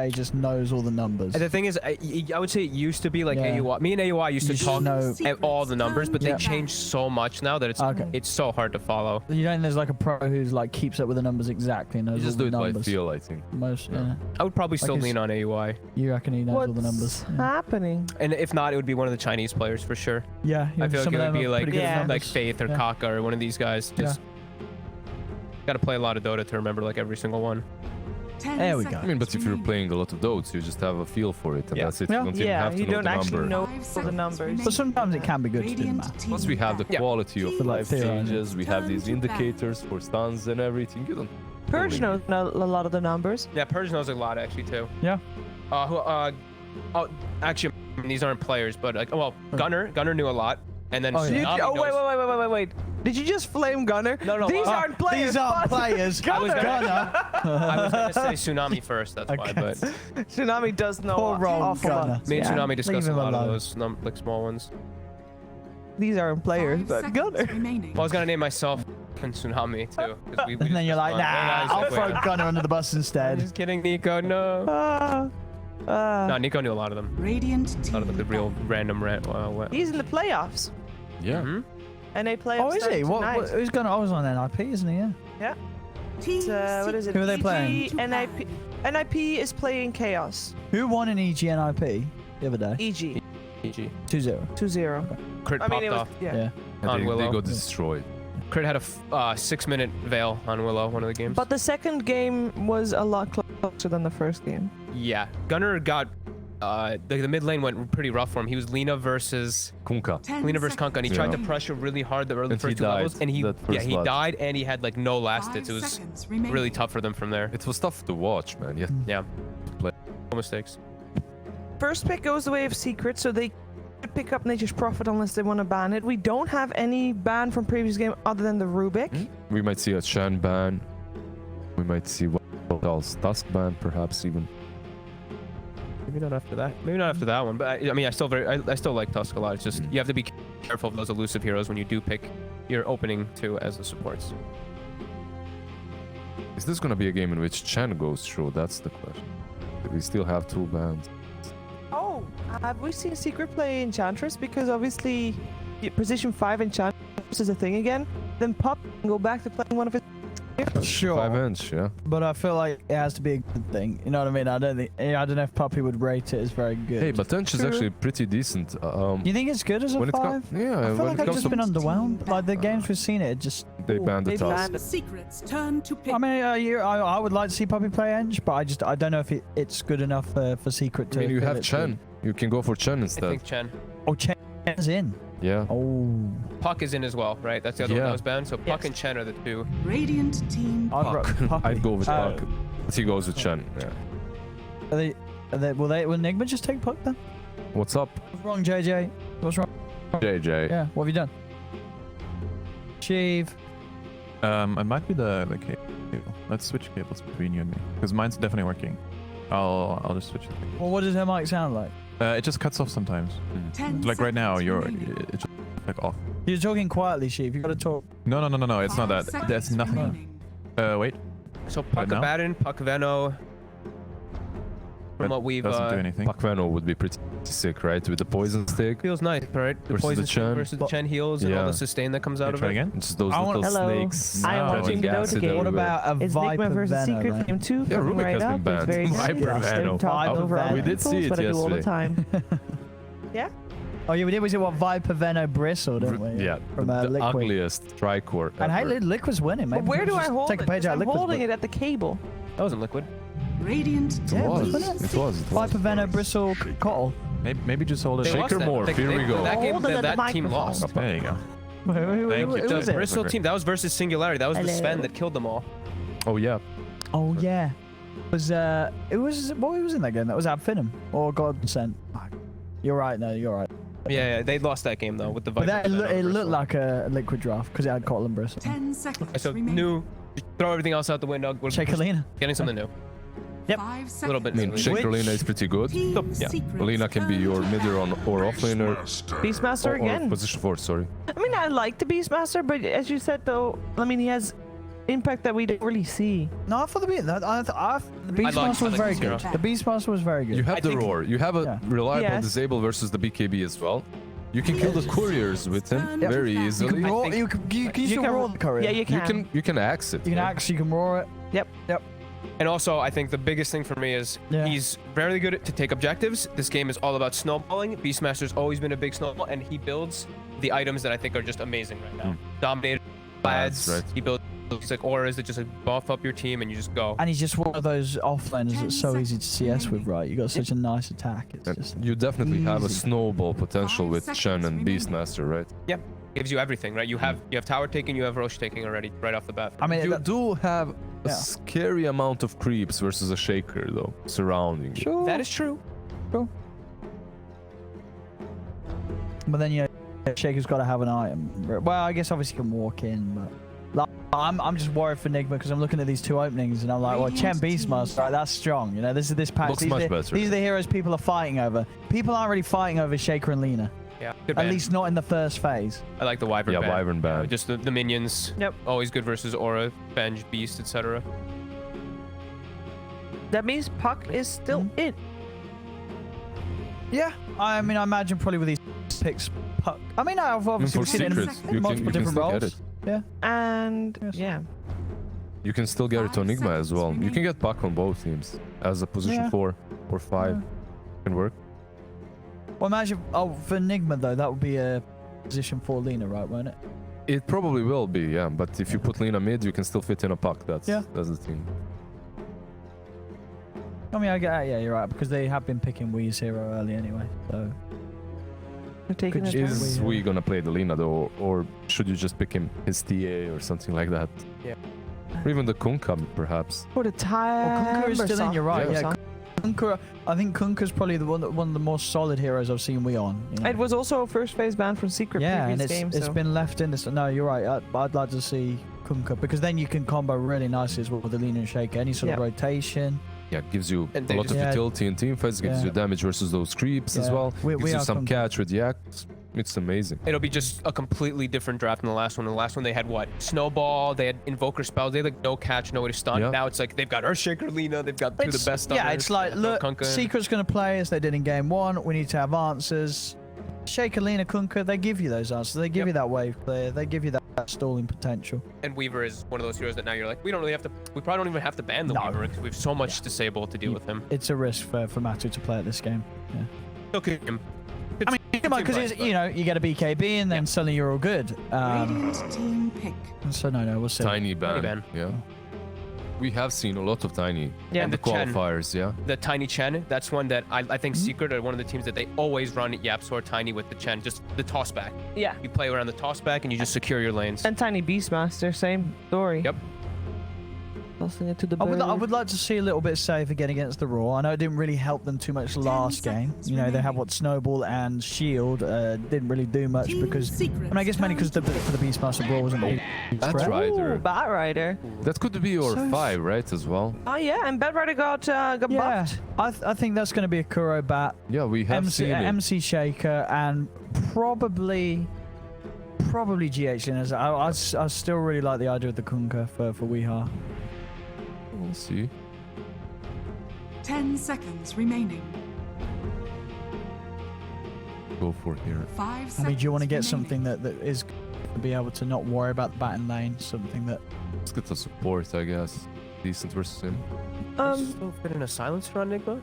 just knows all the numbers. And the thing is, I would say it used to be like AUI. Me and AUI used to talk all the numbers, but they changed so much now that it's so hard to follow. You know, there's like a pro who's like keeps up with the numbers exactly. Knows you just all do the it numbers. by feel, I think. Most, I would probably still lean on AUI. You reckon he knows all the numbers? What's happening? And if not, it would be one of the Chinese players for sure. Yeah, I feel like it would be like Faith Faith or Kaka or one of these guys. Just got to play a lot of Dota to remember like every single one. There we go. I mean, but if you're playing a lot of Dotes, you just have a feel for it, and that's it. You don't even have to you know don't the actually number. know the numbers. But sometimes it can be good to do the math. Plus, we have the quality of life theorizing. changes. We have these indicators for stuns and everything. You don't. Purge knows a lot of the numbers. Yeah, Purge knows a lot actually too. Yeah. Actually, these aren't players, but like, well, Gunner knew a lot, and then Wait. Did you just flame Gunner? No. These aren't players. These aren't players. I was Gunner. gonna say Tsunami first. That's why, but Tsunami does know Poor awful Gunner. lot. me and Tsunami discussed a lot alone. of those like small ones. These aren't players, but Gunner. Well, I was gonna name myself and Tsunami too. And then you're like, nah, I'll throw Gunner under the bus instead. Just kidding, Nico. No. No, Nico knew a lot of them. Radiant A lot of the real random He's in the playoffs. Yeah. And they play. Oh, is he? Who's Gunner? I was on NIP, isn't he? Yeah. Yeah. What is it? Who are they playing? NIP. NIP is playing Chaos. Who won in EG NIP the other day? EG. 2-0. 2-0. Crit popped off. Yeah. On They Willow. got destroyed. Crit had a 6-minute veil on Willow, one of the games. But the second game was a lot closer than the first game. Yeah, Gunner got the mid lane went pretty rough for him. He was Lina versus Kunkka. versus Kunkka, and he tried to pressure really hard the And first he two levels, died and he that first he blood. died, and he had like no last hits. It was really tough for them from there. It was tough to watch, man. Yeah, no mistakes. First pick goes the way of Secret, so they pick up and they just profit unless they want to ban it. We don't have any ban from previous game other than the Rubik. We might see a Shan ban. We might see what else? Tusk ban, perhaps even. Maybe not after that. Maybe not after that one. But I mean, I still like Tusk a lot. It's just you have to be careful of those elusive heroes when you do pick your opening two as the supports. Is this gonna be a game in which Chen goes through? That's the question. We still have 2 bans. Oh, have we seen Secret play Enchantress? Because obviously, position 5 Enchantress is a thing again. Then Pop can go back to playing one of his. Sure. 5-inch, yeah. But I feel like it has to be a good thing. You know what I mean? I don't know if Puppy would rate it as very good. Hey, but Inch is actually pretty decent. You think it's good as a when 5? Yeah, I feel when like it I've comes just to been underwhelmed. Like the games we've seen it just... they banned the Tusk. Secrets turn to pick. I mean, I would like to see Puppy play Eng, but I don't know if it's good enough for Secret to... I mean, you have Chen. You can go for Chen instead. I think Chen. Oh, Chen's in. Yeah. Oh. Puck is in as well, right? That's the other one that was banned. So Puck and Chen are the two. Radiant team. I'd go with Puck. But he goes with Chen. Yeah. Will Nigma just take Puck then? What's up? What's wrong, JJ? What's wrong? JJ. Yeah. What have you done? Sheev. It might be the cable. Let's switch cables between you and me, because mine's definitely working. I'll just switch it. Well, what does her mic sound like? It just cuts off sometimes. Like right now, it's just like off. You're talking quietly, Sheev. You gotta talk. No, it's not that. There's nothing. Wait. So Puck Abaddon, Puck Veno. From what we've doesn't do anything. Puck Veno would be pretty sick, right? With the poison stick. Feels nice, right? The versus poison the Chen. versus the Chen heals and all the sustain that comes out of it. Again? It's those little snakes. I want spreading to know acid the game. What everywhere. about a It's Viper Nigma versus Venom, Secret right? Game 2 Yeah, coming Rubik right has been up. banned. It's very Viper Venom. talking over other We did people, see it but I do all the yesterday. time. Yeah? Oh, yeah, we did. Was it what Viper Venom Bristle, didn't we? Yeah, From the Liquid. ugliest Tricore And hey, ever. Liquid's winning. But Maybe where do I just hold take it? a page out of I'm Liquid's holding book. it at the cable. That wasn't liquid. Radiant It team. was. wasn't It was. Viper Venom Bristle Cottle. Maybe just hold it. They Shake lost her that. more. Here we go. That game, Hold it at the that team microphone. lost. There you go. Who Thank you. was The it? Bristol team, that was versus Singularity. That was the Hello. Sven that killed them all. Oh yeah. Oh, yeah. It was what was in that game? That was Abfinum or Godsent. You're right, no, you're right. Yeah, they lost that game though with the But Viper. it looked like a Liquid draft because it had Cottle and Bristle. 10 seconds So remaining. new, throw everything else out the window. We're Check Alina. getting something new. Yep. 5 seconds. A little bit. I mean, Shaker Lina is pretty good. Team Yeah. Secrets Lina can be turn your to mid or off laner. Beastmaster Or again. position 4, sorry. I mean, I like the Beastmaster, but as you said though, I mean, he has impact that we didn't really see. No, I thought the Beastmaster I was like very this good. hero. The Beastmaster was very good. You have I the think- roar. You have a Yeah. reliable Yes. disable versus the BKB as well. You can kill the couriers with him Yep. very You easily. can roar. You can still roar the courier. Yeah, you can. You can axe it. You can yeah. axe. You can roar it. Yep. And also, I think the biggest thing for me is Yeah. he's very good to take objectives. This game is all about snowballing. Beastmaster's always been a big snowball, and he builds the items that I think are just amazing right now. Dominator, That's lads. right. He builds like auras that just like, buff up your team, and you just go. And he's just one of those offlaners that's so easy to CS with, right? You got such a nice attack. It's And just you definitely have a easy. snowball potential 5 with seconds Shen and remaining. Beastmaster, right? Gives you everything, right? You have tower taking, you have Roche taking already right off the bat. I mean, You that- do have a Yeah. scary amount of creeps versus a shaker, though, surrounding you. sure. That is true. But then you know, Shaker's got to have an item. Well, I guess obviously you can walk in, but like, I'm just worried for Nigma because I'm looking at these two openings and I'm like, well, Chen Beastmaster, right? That's strong. You know, this patch. Looks These much are the- better. These are the heroes people are fighting over. People aren't really fighting over Shaker and Lina, Yeah, good at ban. least not in the first phase. I like the Wyvern Yeah, ban. Wyvern ban. Just the minions. Yep. Always good versus Aura, Venge, Beast, etc. That means Puck is still in. Yeah, I mean, I imagine probably with these picks, Puck. I mean, I've obviously For seen it in secrets, you multiple can different still roles. get it. Yeah. And Yes. yeah. You can still get it to 5 Nigma as seconds well. You can remaining. get Puck on both teams as a position Yeah. 4 or 5. Yeah. Can work. Well, imagine, for Nigma though, that would be a position for Lina, right, won't it? It probably will be, yeah. But if you put Lina mid, you can still fit in a Puck. That's the thing. I mean, yeah, you're right, because they have been picking Wee's hero early anyway, so. We're taking Could a you- turn. Is we gonna play the Lina though, or should you just pick him his TA or something like that? Yeah. Or even the Kunkka, perhaps. For the time. Well, Kunkka is still in, you're right, Yeah. yeah. Kunkka, I think Kunkka's probably one of the more solid heroes I've seen Wii on. You know? It was also a first phase ban from Secret Yeah, and previous it's game, so. been left in this. No, you're right. I'd like to see Kunkka because then you can combo really nicely as well with the Lina and Shaker. Any sort of Yeah. rotation. Yeah, gives you And a they lot just- of Yeah. utility in team fights, gives Yeah. you damage versus those creeps as Yeah. well. We Gives you are some Kunkka. catch with Yak. It's amazing. It'll be just a completely different draft than the last one. In the last one, they had what? Snowball, they had Invoker spells, they had like no catch, no way to stun. Yeah. Now it's like they've got Earthshaker Lina, they've got two of the best stunners. Yeah, it's like, they have look, Kunkka. Secret's going to play as they did in game 1. We need to have answers. Shaker, Lina, Kunkka, they give you those answers. They give Yep. you that wave clear. They give you that stalling potential. And Weaver is one of those heroes that now you're like, we probably don't even have to ban the No. Weaver because we have so much disable to deal You- with him. It's a risk for Matu to play at this game. Yeah. Look at him. I mean, because it's, you know, you get a BKB and then suddenly you're all good. Radiant team pick. So no, we'll see. Tiny ban. ban. Yeah. We have seen a lot of tiny Yeah. in the And the Chen. qualifiers, yeah. The Tiny Chen, that's one that I think Secret are one of the teams that they always run Yapsor Tiny with the Chen, just the toss back. Yeah. You play around the toss back and you just secure your lanes. And Tiny Beastmaster, same story. Yep. Tossing it to the I bird. would like to see a little bit safe again against the Raw. I know it didn't really help them too much last game. seconds You know, they had remaining. what Snowball and Shield didn't really do much Team because. I Secrets mean, I guess mainly because turn to for the Beastmaster Brawl wasn't a big That's threat. right. Ooh, Batrider. That could be your So- 5, right, as well? Oh yeah, and Batrider got Yeah, buffed. I think that's going to be a Kuro Bat, Yeah, we have seen it. MC Shaker, and probably GH Linners. I still really like the idea of the Kunkka for Weeha. We'll see. 10 seconds remaining. Go for here. 5 seconds. I mean, do you want to get remaining. something that is to be able to not worry about the batting lane? Something that Let's get the support, I guess. Decent versus him. Still fit in a silencer on Nigma?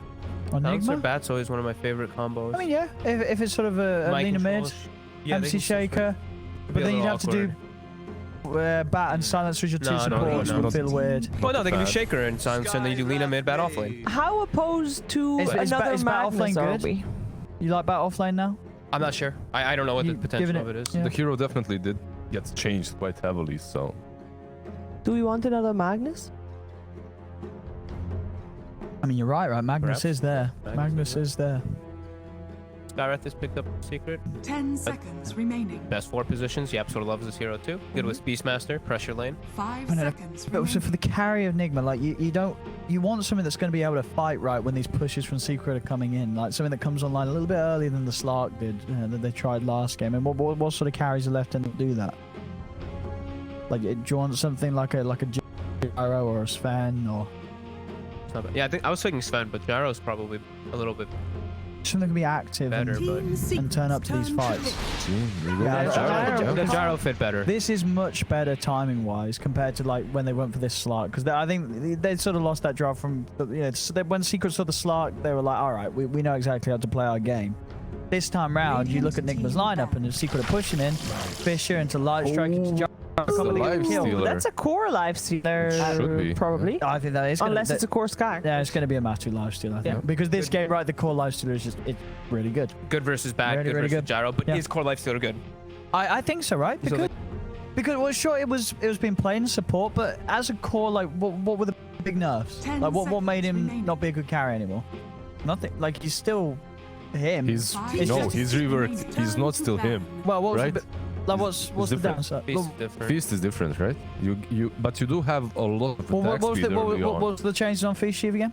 on Silencer Nigma. Bat's always one of my favorite combos. I mean, yeah, if it's sort of a Mind Lina mid, control, yeah, they MC can still fit. Shaker, Be but a then you'd little have to do bat and silencer as your two No, no, supports. no, Would no. feel weird. Well, no, they can do Bad. Shaker and silencer, and then you do Lina mid, bat off lane. How opposed to Is another is Bat Magnus offlane are good? we? You like bat offlane now? I'm not sure. I don't know what the You potential giving of it is. yeah. The hero definitely did get changed quite heavily, so Do we want another Magnus? I mean, you're right. Magnus Perhaps. is there. Magnus is there. Skyrath has picked up Secret. 10 seconds remaining. Best 4 positions. Yep, sort of loves this hero too. Good with Beastmaster, pressure lane. 5 I know. seconds But so for remaining. the carry of Nigma, like you want something that's going to be able to fight right when these pushes from Secret are coming in, like something that comes online a little bit earlier than the Slark did that they tried last game. And what sort of carries are left in to do that? Like, do you want something like a Gyro or a Sven or Yeah, I think I was thinking Sven, but Gyro's probably a little bit something that can be active better. and turn up to these fights? The Gyro fit better. This is much better timing wise compared to like when they went for this Slark, because I think they sort of lost that draft from when Secret saw the Slark, they were like, all right, we know exactly how to play our game. This time round, you look at Nigma's lineup and the Secret are pushing in Fisher into Light Strike into Gyro. That's a core lifestealer. Should be. Probably. I think that is Unless it's a core Sky. Yeah, it's going to be a Matu lifestealer, I think. Yeah. Because this game, right, the core lifestealer is just it's really good. Good versus bad, Really, good really versus good. Gyro, but Yeah. is core life still good? I think so, right? Because well, sure, it was being played in support, but as a core, like what were the big nerfs? 10 Like what made him seconds remaining. not be a good carry anymore? Nothing. Like he's still him. He's It's no, just- he's revert. He's not still him. well, what was right? the, like what's the different. downside? Feast Well, is different. Feast is different, right? But you do have a lot of what attack was speed the early what on. was the changes on Feast Sheave again?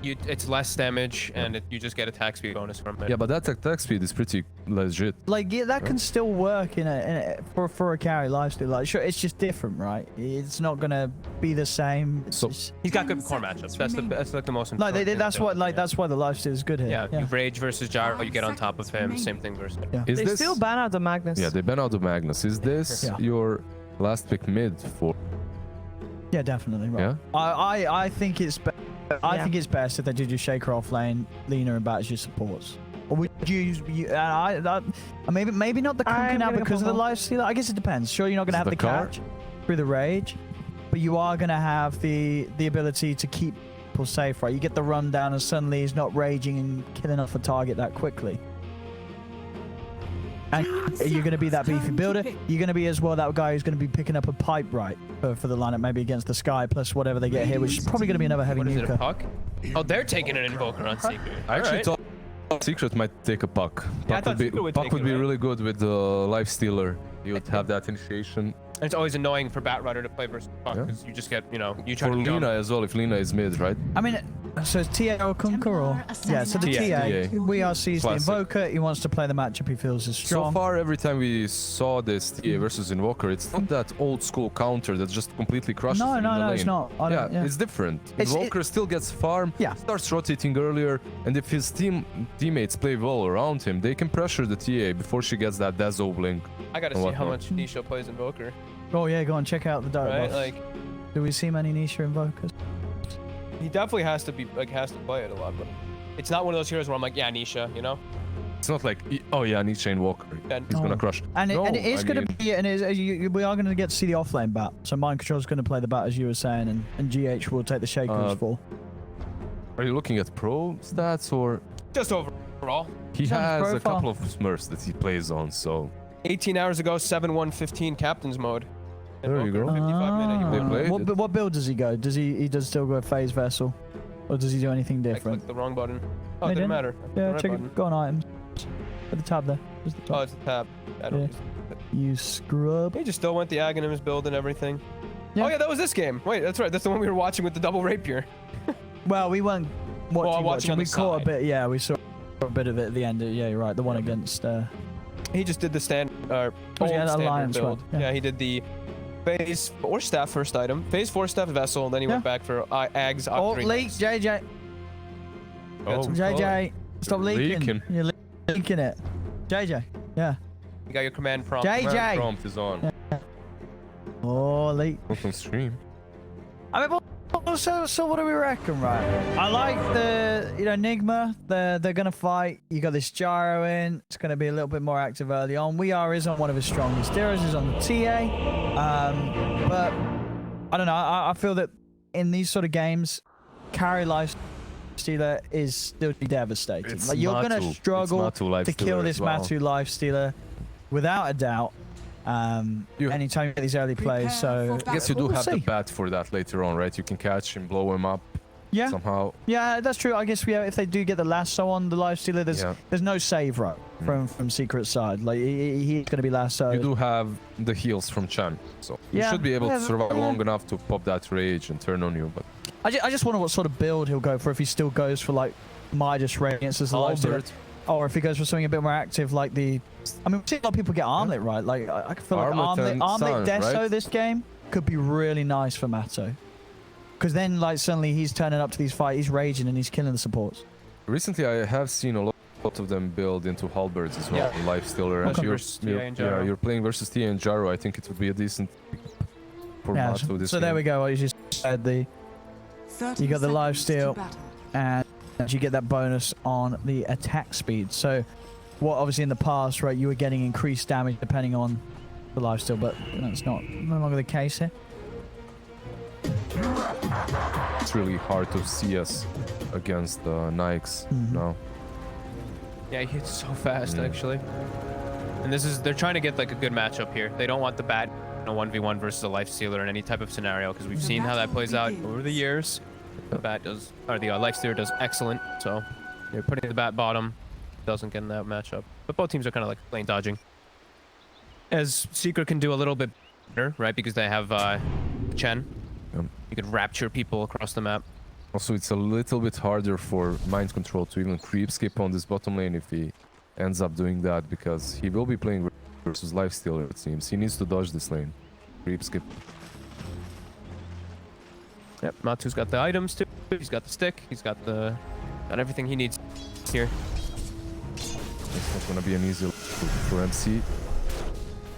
It's less damage, and you just get attack speed bonus from it. Yeah, but that attack speed is pretty legit. Like yeah, that can still work in a for a carry lifesteal. Like sure, it's just different, right? It's not gonna be the same. It's So- just- He's got 10 good core matchups. seconds That's like the most like important. that's thing what to- like yeah. that's why the lifesteal is good here. Yeah, you rage versus Gyro, you get on top of him. seconds Same thing versus. Yeah. Is They this? still ban out the Magnus. Yeah, they ban out the Magnus. Is this Yeah. your last pick mid for? Yeah, definitely. Right. Yeah. I think it's I Yeah. think it's best if they do just Shaker off lane, Lena and Bat as your supports. Or would you use maybe not the Kunkka I'm now gonna because of go the lifesteal? I guess it depends. Sure, you're not gonna Is have it the the car? catch through the rage, but you are gonna have the ability to keep people safe, right? You get the rundown and suddenly he's not raging and killing off a target that quickly. And you're going to be that beefy builder. You're going to be as well that guy who's going to be picking up a pipe right for the lineup, maybe against the Sky, plus whatever they get here, which is probably going to be another heavy What is it, a nuker. puck? Oh, they're taking an Invoker on Secret. I actually Alright. thought Secret might take a puck. Yeah, I Puck thought would be, Secret would puck take would it, be right? really good with the Lifestealer. You would have that initiation. And it's always annoying for Batrider to play versus puck Yeah. because you just get, you try For to jump. Lina as well, if Lina is mid, right? I mean, so it's TA or Kunkka or? Yeah, so the TA. TA, we are sees the Classic. Invoker. He wants to play the matchup he feels is So strong. far, every time we saw this TA versus Invoker, it's not that old school counter that just completely crushes No, him in the no, lane. it's not. I Yeah, don't- yeah. it's different. It's- Invoker still gets farm, Yeah. starts rotating earlier, and if his teammates play well around him, they can pressure the TA before she gets that Dazzle blink. I gotta and see how whatnot. much Nisha plays Invoker, Oh yeah, go and check out the Dark right? Box. Like, Do we see many Nisha Invokers? he definitely has to play it a lot, but it's not one of those heroes where I'm like, yeah, Nisha, It's not like, oh yeah, Nietzsche Invoker. And He's Oh. gonna crush. And No, it is I going mean- to be, and we are going to get to see the offlane bat. So Mind Control's going to play the bat as you were saying, and GH will take the shakers for. Are you looking at pro stats or? just overall. He He's on his has a profile. couple of Smurfs that he plays on, so 18 hours ago, 7-1-15 captain's mode. There you Invoker, go. 55 minute. They You played what, it. what build does he go? Does he does still go phase vessel, or does he do anything I different? clicked the wrong button. Oh, I it didn't didn't. matter. The Yeah, right check button. it. Go on items. At the tab there. Just the Oh, top. it's a tab. I don't. You scrub. He just still went the Aghanims build and everything. Yeah. Oh yeah, that was this game. Wait, that's right. That's the one we were watching with the double rapier. Well, we weren't watching. watching on We the caught a side. bit. Yeah, we saw a bit of it at the end. Yeah, you're right. The one against. He just did the old yeah, the standard Alliance build. one, yeah. Yeah, he did the phase 4 staff first item, phase 4 staff vessel, and then he went back for Ags. Oh, Octarine leak, next. JJ. Oh, JJ, stop leaking. Leaking. You're leaking it. JJ. Yeah. You got your command prompt. JJ. command prompt is on. Oh, leak. Not on stream. I mean, so what do we reckon, right? I like the, Nigma. They're gonna fight. You got this Gyro in. It's gonna be a little bit more active early on. is on one of his strongest heroes. Is on the TA. But I don't know. I feel that in these sort of games, carry life stealer is still devastating. It's Like you're gonna Matu. It's struggle Matu life to kill stealer this as well. Matu life stealer without a doubt. Anytime you get these early plays, so I guess you do We'll have the see. bat for that later on, right? You can catch him, blow him up yeah. somehow. Yeah, that's true. I guess if they do get the lasso on the life stealer, there's no save row from Secret's side. Like he's going to be lasso. You do have the heals from Chan, so you Yeah, should be able yeah, to survive yeah. long enough to pop that rage and turn on you. But I just wonder what sort of build he'll go for if he still goes for like Midas Radiance as the life stealer, Albert, or if he goes for something a bit more active like the. I mean, we've seen a lot of people get Armlet right. Like I feel like Armlet Armlet and Sun, Deso right? this game. could be really nice for Matto. Because then, like, suddenly he's turning up to these fights, he's raging and he's killing the supports. Recently, I have seen a lot of them build into halberds as well, Yeah. Lifestealer. And Okay. you're, Versus TA and Jaro. you're playing versus TA and Jaro. I think it would be a decent for Yeah, Matto this so there game. we go. What you just said, you got the 30 life seconds steal. to battle. and you get that bonus on the attack speed. So, what obviously in the past, right, you were getting increased damage depending on the lifesteal, but that's no longer the case here. It's really hard to CS against Nikes now. Yeah, he hits so fast, Mm. actually. And they're trying to get like a good matchup here. They don't want the bad 1v1 versus a life stealer in any type of scenario, because we've seen how that plays out over the years. The life stealer does excellent, so you're putting the bat bottom, doesn't get in that matchup. But both teams are kind of like lane dodging. As Secret can do a little bit better, right? Because they have Chen. Yep. You could rapture people across the map. Also, it's a little bit harder for Mind Control to even creep skip on this bottom lane if he ends up doing that, because he will be playing versus Lifestealer, it seems. He needs to dodge this lane. Creep skip. Yep, Matu's got the items too. He's got the stick. He's got everything he needs here. It's not gonna be an easy for MC.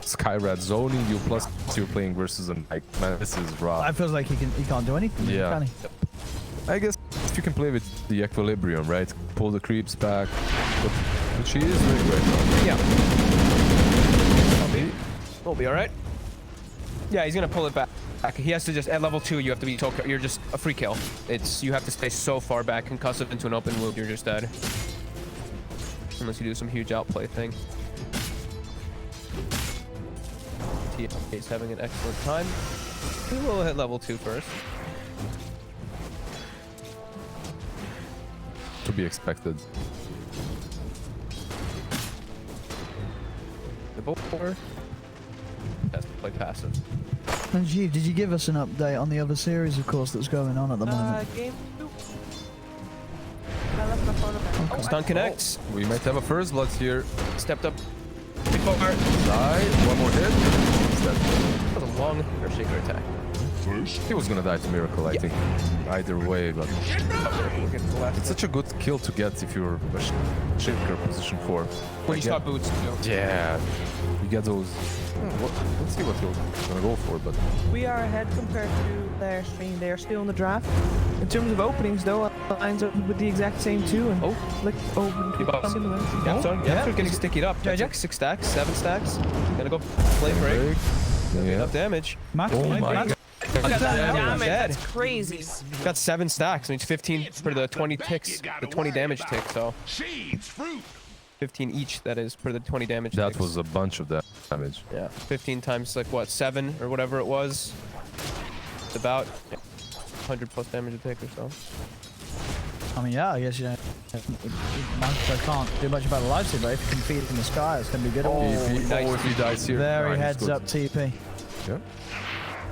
Skyrad zoning you, plus you're playing versus a Nike. Man, this is rough. It feels like he can't do anything, Yeah. can he? I guess if you can play with the equilibrium, right? Pull the creeps back, which he is doing right now. Yeah. We'll be all right. Yeah, he's gonna pull it back. He has to just at level 2. You have to be you're just a free kill. You have to stay so far back, concussive into an open wound. You're just dead. Unless you do some huge outplay thing. TA is having an excellent time. We will hit level 2 first. To be expected. The board has to play passive. And Jeeve, did you give us an update on the other series, of course, that's going on at the moment? Game 2. I left my phone up. Stun connects. We might have a first blood here. Stepped up. Big bar. Die. One more hit. He's dead. That was a long air shaker attack. He was gonna die to Miracle, I think. Either way, but We'll get to the last it's such a good kill to get if you're a shaker position 4. when you start boots too. Yeah. You get those. Let's see what you're gonna go for, but We are ahead compared to their stream. They are still in the draft. In terms of openings, though, lines are with the exact same too. And like similar. Yeah, so yeah, getting stickied up. Jack 6 stacks, 7 stacks. Gonna go play break. yeah. Enough damage. Matt, Oh Matt, my Matt, god. Damn it, Dead. that's crazy. Got 7 stacks. I mean, it's 15 for the 20 ticks, the 20 damage tick. So 15 each. That is for the 20 damage. That ticks. was a bunch of damage. Yeah, 15 times like what 7 or whatever it was. It's about 100 plus damage a tick or so. I mean, yeah, I guess, you know, I can't do much about the lifesteal, but if you can feed it in the sky, it's going to be good. If he dies here. Very he's heads good. up TP. Yeah.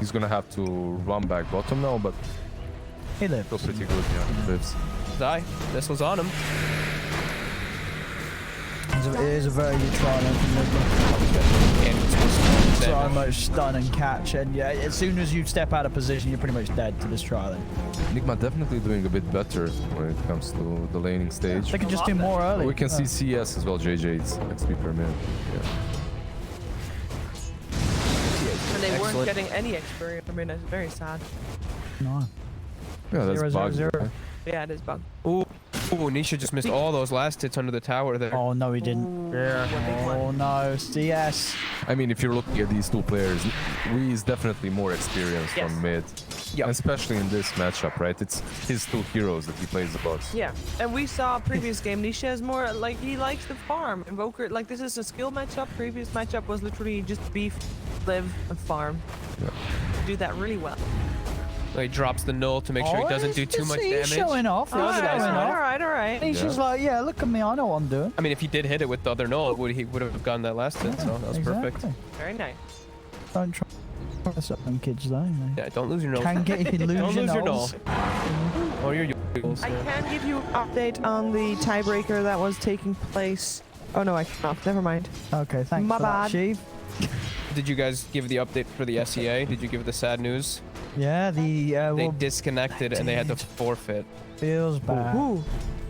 He's gonna have to run back bottom now, but He lives. still pretty good. Yeah, lives. Die. This was on him. It is a very good trial from And it's supposed to So damage. much stun and catch, and yeah, as soon as you step out of position, you're pretty much dead to this trial. Nigma definitely doing a bit better when it comes to the laning stage. They could just do more early. We can see CS as well, JJ's XP per minute. Yeah. And they weren't Excellent. getting any experience. I mean, it's very sad. No. Yeah, that's 0, 0, bugged. 0. Yeah, it is bug. Ooh, Nisha just missed all those last hits under the tower there. Oh, no, he didn't. Yeah. Oh, no. CS. I mean, if you're looking at these two players, Wee is definitely more experienced Yes. on mid. Yeah. Especially in this matchup, right? It's his two heroes that he plays the bots. Yeah, and we saw previous game. Nisha is more like he likes to farm. Invoker, like this is a skill matchup. Previous matchup was literally just beef, live, and farm. Yeah. Do that really well. He drops the null to make sure he doesn't do too much He's damage. showing off. He's Alright, showing alright, off. Alright, alright. He's just like, yeah, look at me. I know what I'm doing. I mean, if he did hit it with the other null, he would have gotten that last hit, so that was perfect. Exactly. Very nice. Don't try something, kids, though. Yeah, don't lose your null. Can get you can lose, Don't lose your null. nulls. Or your Yules. I can give you an update on the tiebreaker that was taking place. Oh no, I cannot. Never mind. Okay, thanks My for that, bad. Chief. Did you guys give the update for the SEA? Did you give the sad news? Yeah, the They well, disconnected and they had to forfeit. feels bad. Ooh.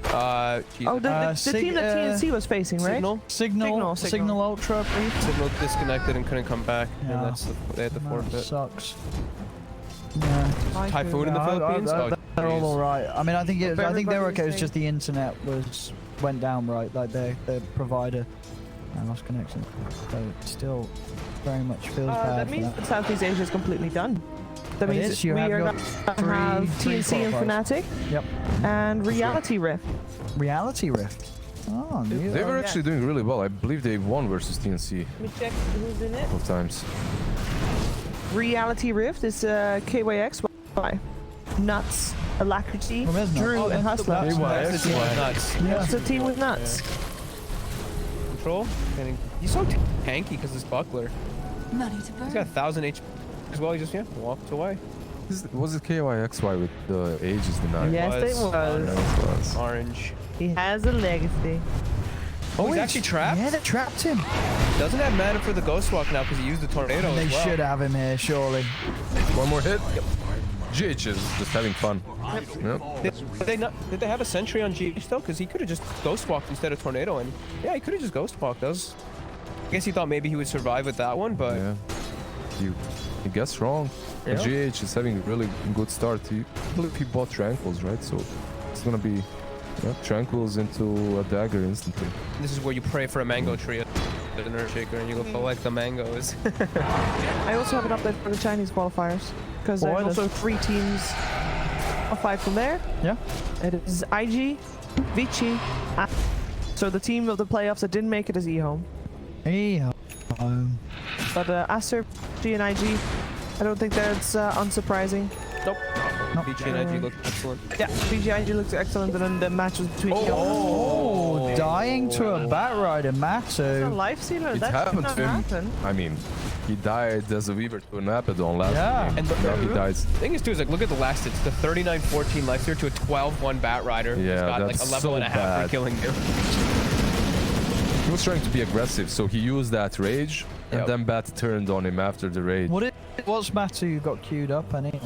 Geez, Oh, the team that TNC was facing, right? Signal? Signal Ultra. Signal disconnected and couldn't come back. Yeah. And they had to That forfeit. sucks. Yeah. Typhoon in the Philippines? Oh, They're all jeez. alright. I mean, I think Hope they were okay. It was everybody's just the internet went down right, like their provider lost connection. So it still very much feels bad. That for means that Southeast Asia is completely done. That It means is, you we have are got going to have three TNC and qualifiers. Fnatic Yep. and Reality Rift. Reality Rift. Oh, new. They were yeah. actually doing really well. I believe they won versus TNC Let me check who's in a it. couple of times. Reality Rift is KYX, Nuts, Alacrity, Well, there's Nuts. Drew, Oh, and that's the Hustler. Nuts. That's the team with nuts. That's the team with Nuts. Control? He's so tanky because his buckler. Money to burn. He's got 1,000 HP as well. He just walked away. Was it KYXY with the age is denied? Yes, was. it was. It was. Orange. He has a legacy. Oh, he's actually trapped? Yeah, they trapped him. Doesn't have mana for the Ghost Walk now because he used the Tornado They as well. should have him here, surely. One more hit. GH is just having fun. Yep. Did they have a sentry on GH though? Because he could have just Ghost Walked instead of Tornado, and yeah, he could have just Ghost Walked. I guess he thought maybe he would survive with that one, but Yeah. He guessed wrong. Yeah. GH is having a really good start. I believe he bought Tranquils, right? So it's gonna be Tranquils into a dagger instantly. this is where you pray for a mango tree at the Earthshaker and you go collect the mangoes. I also have an update for the Chinese qualifiers because there's Boy, also 3 teams qualified from there. Yeah. It is IG, Vici, so the team of the playoffs that didn't make it is eHome. Yeah. But Acer, G and IG, I don't think that's unsurprising. Nope. Nope. BG and IG look excellent. Yeah, VG IG looks excellent, and then the match was between Oh, dying to a bat rider, a Matsu. life sealer. It That should happened not to him. happen. I mean, he died as a weaver to an Abaddon last Yeah. game. And Now he dies. The thing is too is like look at the last hits. The 39-14 life steer to a 12-1 bat rider. Yeah, He's got like that's a level so and a half bad. for killing him. He was trying to be aggressive, so he used that rage, and Yep. then Bat turned on him after the rage. What's Matsu got queued up anyway?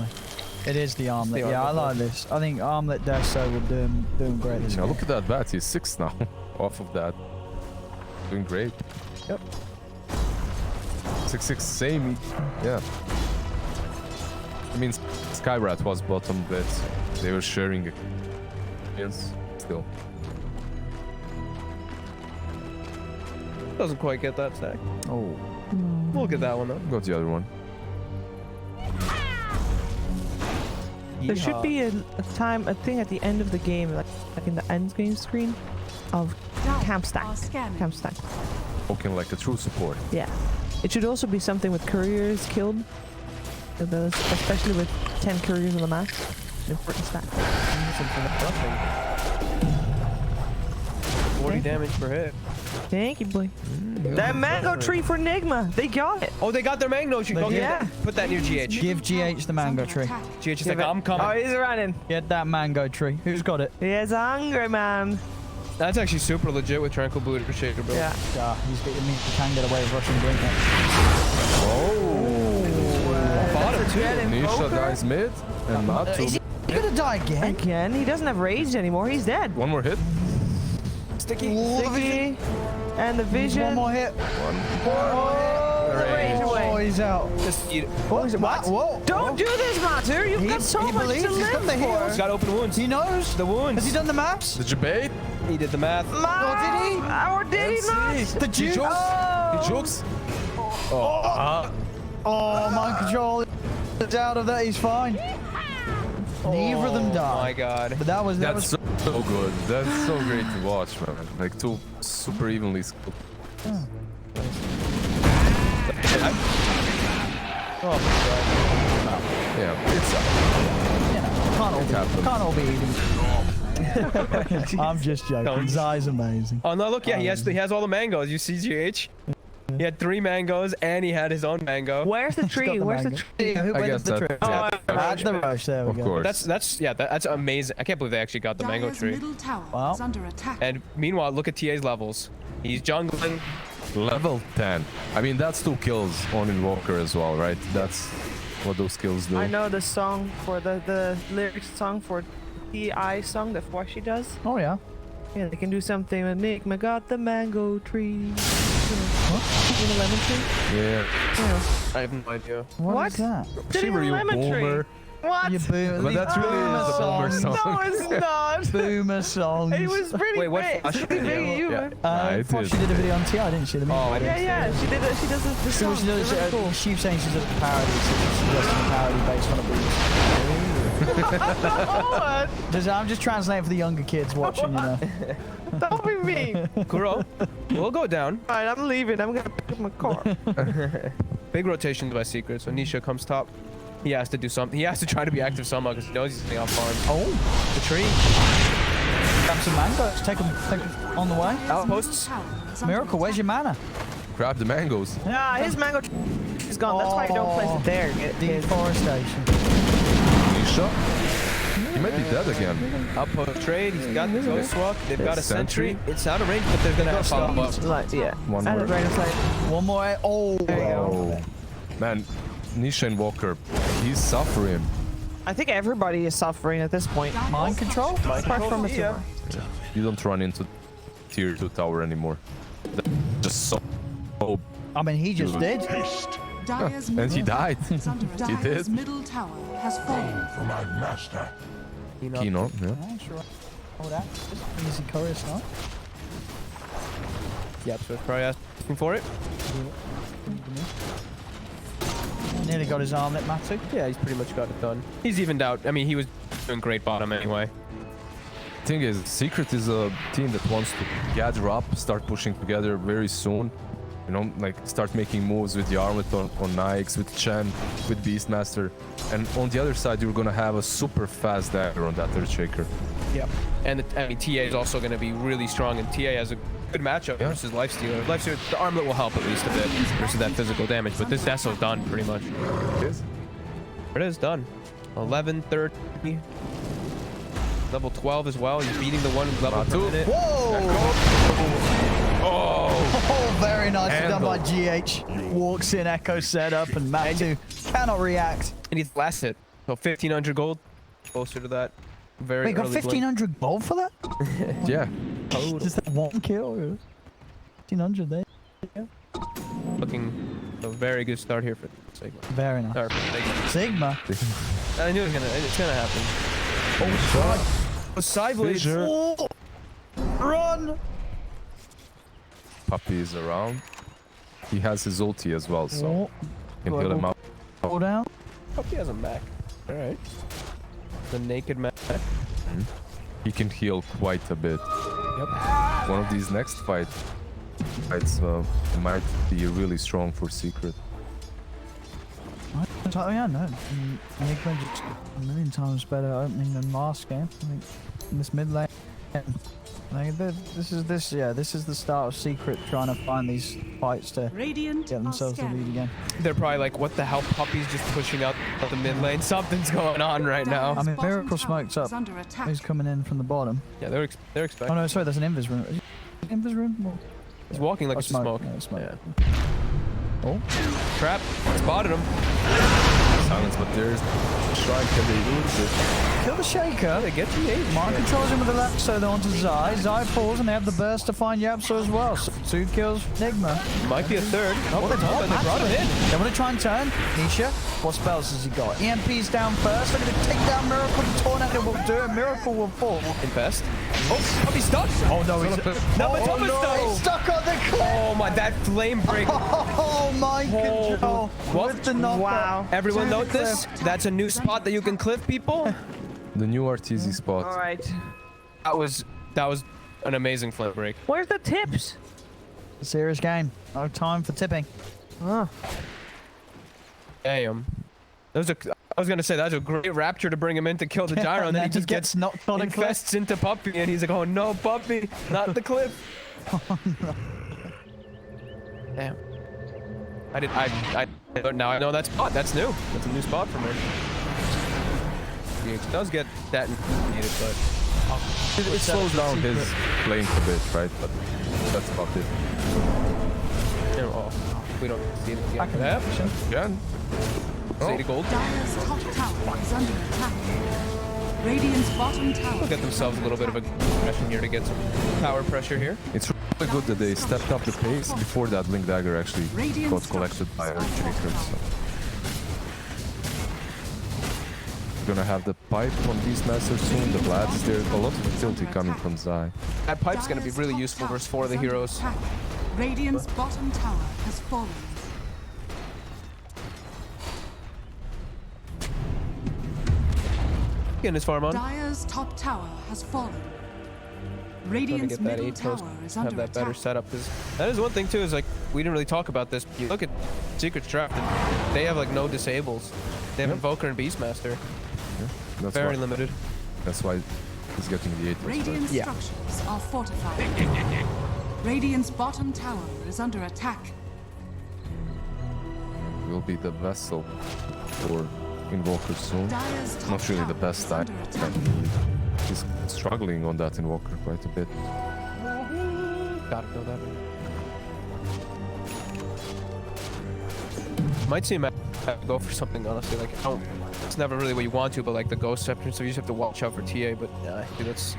It is the armlet. the Yeah, I armlet. like this. I think armlet Deso will do him great this Now game. look at that Bat, he's 6 now, off of that. Doing great. Yep. 6-6, same. Yeah. I mean, Skyrat was bottom, but they were sharing it. Yes, still. Doesn't quite get that stack. Oh. We'll get that one though. Got the other one. There should be a thing at the end of the game, like in the end game screen, of camp stack. Are scanning. Camp stack. Looking like a true support. Yeah. It should also be something with couriers killed, especially with 10 couriers on the map. An important stat. 40 damage per hit. Thank you, boy. That mango tree for Nigma. They got it. Oh, they got their mango tree. Go Yeah. put that near GH. Give GH the mango tree. GH is Give like, it- I'm coming. Oh, he's running. Get that mango tree. Who's got it? He is hungry, man. That's actually super legit with Tranquil Boot or Shaker build. Yeah. He's getting me. He can get away with Russian blink. Fought him too. Get him, Nisha poker. dies mid, and Matsu. Is he gonna die again? Again, he doesn't have rage anymore. He's dead. One more hit. Sticky. Sticky. And the vision. One more hit. Oh, the rage Oh, away. he's out. Just eat it. What? Whoa. Don't do this, Mater. You've got so he much believes to he's live got the for. heals. He's got open wounds. He knows. The wounds. Has he done the maps? Did you bait? He did the math. Or did he? Or did he not? The He juice? jokes. Oh. He jokes. Oh, mind control is out of that. He's fine. Neither of them Oh my died. god. But that was That's so good. That's so great to watch, man. Like two super evenly skilled. Oh my god. Yeah, it's can't all be even. I'm just joking. Zai's amazing. Oh no, look, yeah, he has all the mangoes. You see GH? He had 3 mangoes and he had his own mango. Where's the He's got tree? the Where's the mango. tree? Who I went guess up the tree? that- That's the rush. There we Of go. course. That's amazing. I can't believe they actually got the mango Dire's tree. middle tower Wow. is under attack. And meanwhile, look at TA's levels. He's jungling. Level 10. I mean, that's 2 kills on Invoker as well, right? That's what those kills do. I know the song for the lyrics song for TI song that Fwashi does. Oh yeah. Yeah, they can do something with Nigma got the mango tree. You know, in a lemon tree. Yeah. Yeah. I have no idea. What is that? Sitting Shiver, in a you lemon boomer. tree. What? You boomer. But that's really boomer is a boomer songs. song. No, it's not. Boomer songs. It was pretty Wait, what big. Fwashi It's pretty video? big, you Yeah. man. Nah, it Thought is. she did a video on TI, didn't she? The Oh, I music didn't Yeah, yeah. She did. She does the So song. she does, They're really cool. she's saying she does a parody, so she's suggesting a parody based on a boomer. What? I'm just translating for the younger kids watching, you know. Don't be mean. Kuro, we'll go down. All right, I'm leaving. I'm gonna pick up my car. Big rotations by Secret. So Nisha comes top. He has to do something. He has to try to be active somehow because he knows he's getting off farms. Oh, The tree. grab some mangoes. Take them on the way. Outposts. Miracle, where's your mana? Grab the mangoes. Nah, his mango is gone. That's why I don't place it there. Deforestation. Nisha. He might be dead again. Outpost trade. He's got the ghost walk. They've got a Sentry. sentry. It's out of range, but they're gonna have follow up. Like, yeah. One I had more. it right inside. One more. Oh, Oh. Man, Nisha Invoker, he's suffering. I think everybody is suffering at this point. mind control? Apart from the Yeah. You don't run into tier 2 tower anymore. That's just so... I mean, he just did. Dire's And he middle died. is under attack. did. Dire's middle tower has fallen. Kino, yeah. Yeah, sure. Oh, that. Easy courier start. Yep. So it's probably asking for it. Nearly got his armlet, Matsu. Yeah, he's pretty much got it done. He's evened out. I mean, he was doing great bottom anyway. Thing is, Secret is a team that wants to gather up, start pushing together very soon. You know, like start making moves with the armlet on Nikes, with Chen, with Beastmaster. And on the other side, you're gonna have a super fast dagger on that Earthshaker. Yep. And I mean, TA is also going to be really strong, and TA has a good matchup versus Lifestealer. Lifestealer, the armlet will help at least a bit versus that physical damage, but this Desso's done pretty much. It is. It is done. 11, 30. Level 12 as well. He's beating the one with level 2. Whoa! Oh! Oh, very nicely done by Handle. GH. Walks in, Echo setup, and Matsu cannot react. And he's last hit. So 1,500 gold. Closer to that. Very Wait, got early blink. 1,500 gold for that? Yeah. Just that one kill? 1,500 there. Looking a very good start here for Sigma. Very nice. Or for Sigma. I knew it's gonna happen. Oh, God. Oh, Sideways. Fissure. Oh, run! Puppy is around. He has his ulti as well, so Oh, can heal him up. go down. Hope he has a mech. All right. The naked mech. He can heal quite a bit. Yep. One of these next fights might be really strong for Secret. Oh, yeah, no. Nigma just a million times better opening than last game. I think in this mid lane. Like, this is the start of Secret trying to find these fights to Radiant get themselves the lead again. They're probably like, what the hell? Puppy's just pushing out the mid lane. Something's going on right now. I mean, Miracle smokes up. Under attack. Who's coming in from the bottom? Yeah, they're Oh expecting. no, sorry, there's an Invis room. Is it an Invis room? Or- He's walking like Oh, it's a smoke. Yeah, smoke. Yeah. Oh, Trap. Spotted him. Silence, but there's Shrine. Can they lose it? kill the Shaker. They get the age. Mind controls him with the left, so they're onto Zai. Zai falls, and they have the burst to find Yapso as well. So 2 kills, Nigma. Might be a third. Oh, They brought him in. They want to try and turn. Nisha, what spells has he got? EMP's down first. They're going to take down Miracle. The Tornado will do it. Miracle will fall. Invest. Oh, Puppy's stuck. Oh no, he's He's stuck. stuck on the cliff. Oh my, that flame break. Oh, mind control. What? With the knockback. Wow. Everyone Turn note the this? That's a new spot that you can cliff people. The new RTZ spot. All right. That was an amazing flame break. Where's the tips? Serious game. No time for tipping. Oh. Damn. I was gonna say that's a great rapture to bring him in to kill the gyro, and then he just gets knocked on a cliff. infests into Puppy, and he's like, "Oh no, Puppy, not the cliff." Damn. Now I know that spot. That's new. That's a new spot for me. He does get that needed, but It slows down his flank a bit, right? But that's about it. Oh, we don't see it I yet. can Yep. Again. Oh. 80 gold. Dire's top tower is under attack. Radiant's bottom tower. They'll get themselves a little bit of a aggression here to get some power pressure here. It's really good that they stepped up the pace before that Blink Dagger actually got collected by our Shaker. So. We're gonna have the pipe on these masters soon, the Vlads. There's a lot of utility coming from Zai. That pipe's going to be really useful versus 4 of the heroes. Radiant's bottom tower has fallen. Getting his farm on. Dire's top tower has fallen. Trying to Radiant's get that middle 8 toast, tower is have under that better attack. setup. Cause that is one thing too, is like, we didn't really talk about this. You look at Secret's draft, and they have like no disables. They have Invoker and Beastmaster. That's Very why, limited. that's why he's getting the 8 toast. Radiant Yeah. structures are fortified. Radiant's bottom tower is under attack. Will be the vessel for Invoker soon. Dire's top Not really the tower best is time. under attack. He's struggling on that Invoker quite a bit. Gotta know that. Might see him go for something, honestly. Like, it's never really what you want to, but like the Ghost Scepter, so you just have to watch out for TA. But yeah, dude, it's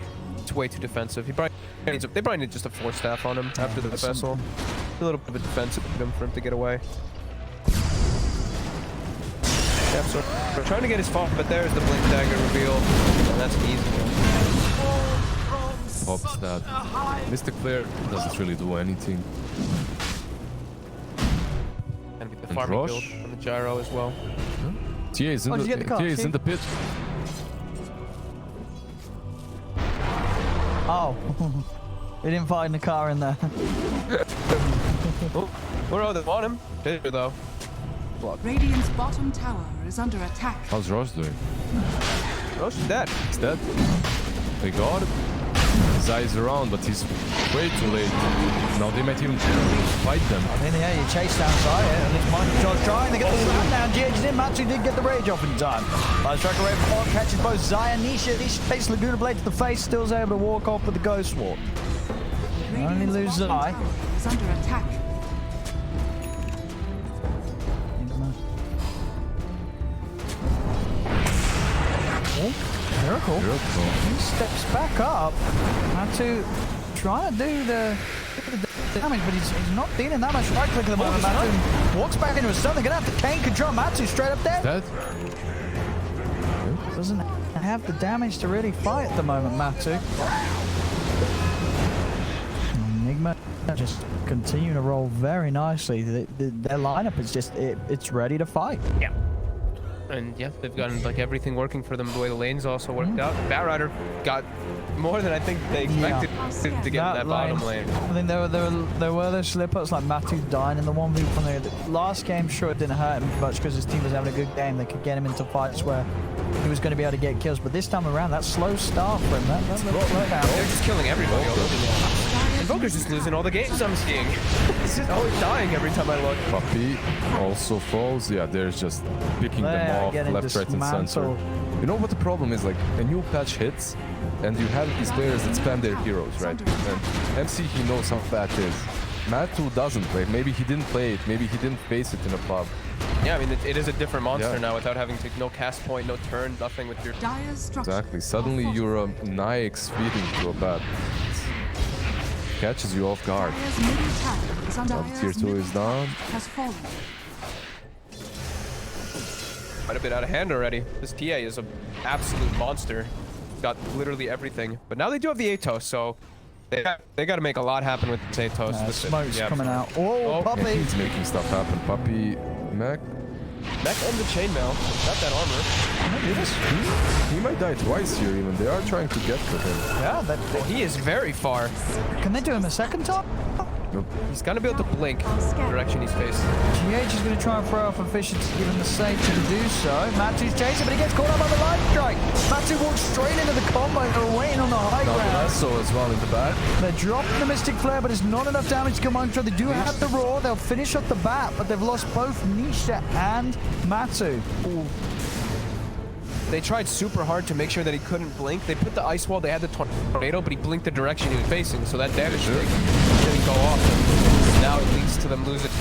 way too defensive. He probably needs they probably need just a 4 staff on him after the vessel. A little bit of a defensive item for him to get away. Yeah, so we're trying to get his fault, but there's the Blink Dagger reveal. And that's an easy one. Pops that. Mystic Flare doesn't really do anything. And with the And farming Rosh? build on the gyro as well. TA is in Oh, did you get the car, TA is Steve? in the pit. Oh. We didn't find the car in there. Oh, we're they want him. Did you, though? Radiant's bottom tower is under attack. How's Rosh doing? Rosh is dead. He's dead. They got it. Zai is around, but he's way too late. Now they might even fight them. I mean, yeah, you chase down Zaya, and it's Mind Control's trying to get the slam down. GH didn't actually did get the rage off in time. Striker Red Pawn catches both Zaya and Nisha. Nisha takes Laguna Blade to the face, still is able to walk off with the Ghost Walk. Only Radiant's lose bottom Zai. tower is under attack. Miracle. Miracle. He steps back up. Had to try to do the damage, but he's not dealing that much right click at the moment. Matsu walks back into his stun. They're gonna have to cane control Matsu straight up there. Dead. Doesn't have the damage to really fight at the moment, Matsu. Nigma just continuing to roll very nicely. Their lineup is just it's ready to fight. Yeah. And yeah, they've gotten like everything working for them the way the lanes also worked out. Batrider got more than I think they expected to get in that bottom lane. I think there were those slip-ups like Matu dying in the 1v1. The last game, sure, it didn't hurt him much because his team was having a good game. They could get him into fights where he was going to be able to get kills. But this time around, that slow start for him, that They're just killing everybody all over the Invoker's just losing all the games I'm seeing. He's just always dying every time I look. Puppy also falls. Yeah, there's just picking them off getting left, right, and center. dismantled. You know what the problem is? Like, a new patch hits, and you have these players that spam their heroes, right? And MC, he knows how bad it is. Matu doesn't play. Maybe he didn't play it. Maybe he didn't face it in a pub. Yeah, I mean, it is a different monster Yeah. now without having to, no cast point, no turn, nothing with your... Dire's structures Exactly. Suddenly are you're a Nyx feeding to a bad. Catches you off guard. Dire's middle tower is under Tier 2 is down. has fallen. Quite a bit out of hand already. This TA is an absolute monster. Got literally everything. But now they do have the Atos, so they got to make a lot happen with this Atos. smoke's coming out. Oh, Oh. Puppy. He's making stuff happen. Puppy, Mac. Mech and the chainmail. Got that armor. Can they do this? He might die twice here even. They are trying to get to him. Yeah, Oh, he is very far. can they do him a second time? Nope. He's gonna be able to blink the direction he's facing. GH is going to try and throw off efficiency, give him the safety to do so. Matu's chasing, but he gets caught up by the light strike. Matu walks straight into the combo. They're waiting on the high Now ground. Lasso as well in the back. They're dropping the Mystic Flare, but it's not enough damage to come on. They do have the Roar. They'll finish off the bat, but they've lost both Nisha and Matu. They tried super hard to make sure that he couldn't blink. They put the ice wall, they had the tornado, but he blinked the direction he was facing, so that damage didn't go off. Now it leads to them losing.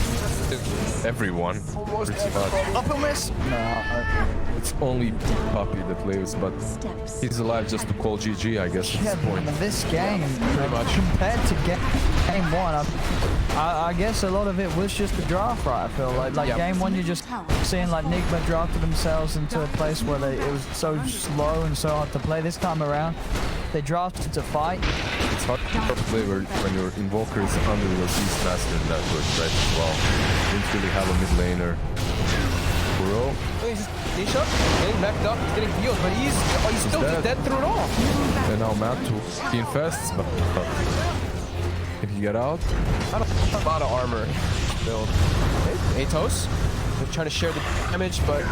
Everyone. Almost Pretty much. Up and miss. No. It's only Puppy that lives, but he's alive just to call GG, I guess, at Yeah, this point. but this game, much. compared to game one, I guess a lot of it was just the draft, right? I feel like Yep. game one, you're just seeing like Nigma drafted themselves into a place where it was so slow and so hard to play. This time around, they drafted to fight. It's hard to play when your Invoker is under your Beastmaster network, right, as well. You don't really have a mid laner. Bro. He's just Nisha getting backed up, he's getting healed, but he's still dead. dead through it all. And now Matu, he infests, but can he get out? Not a lot of armor build. Okay, Atos. They're trying to share the damage, but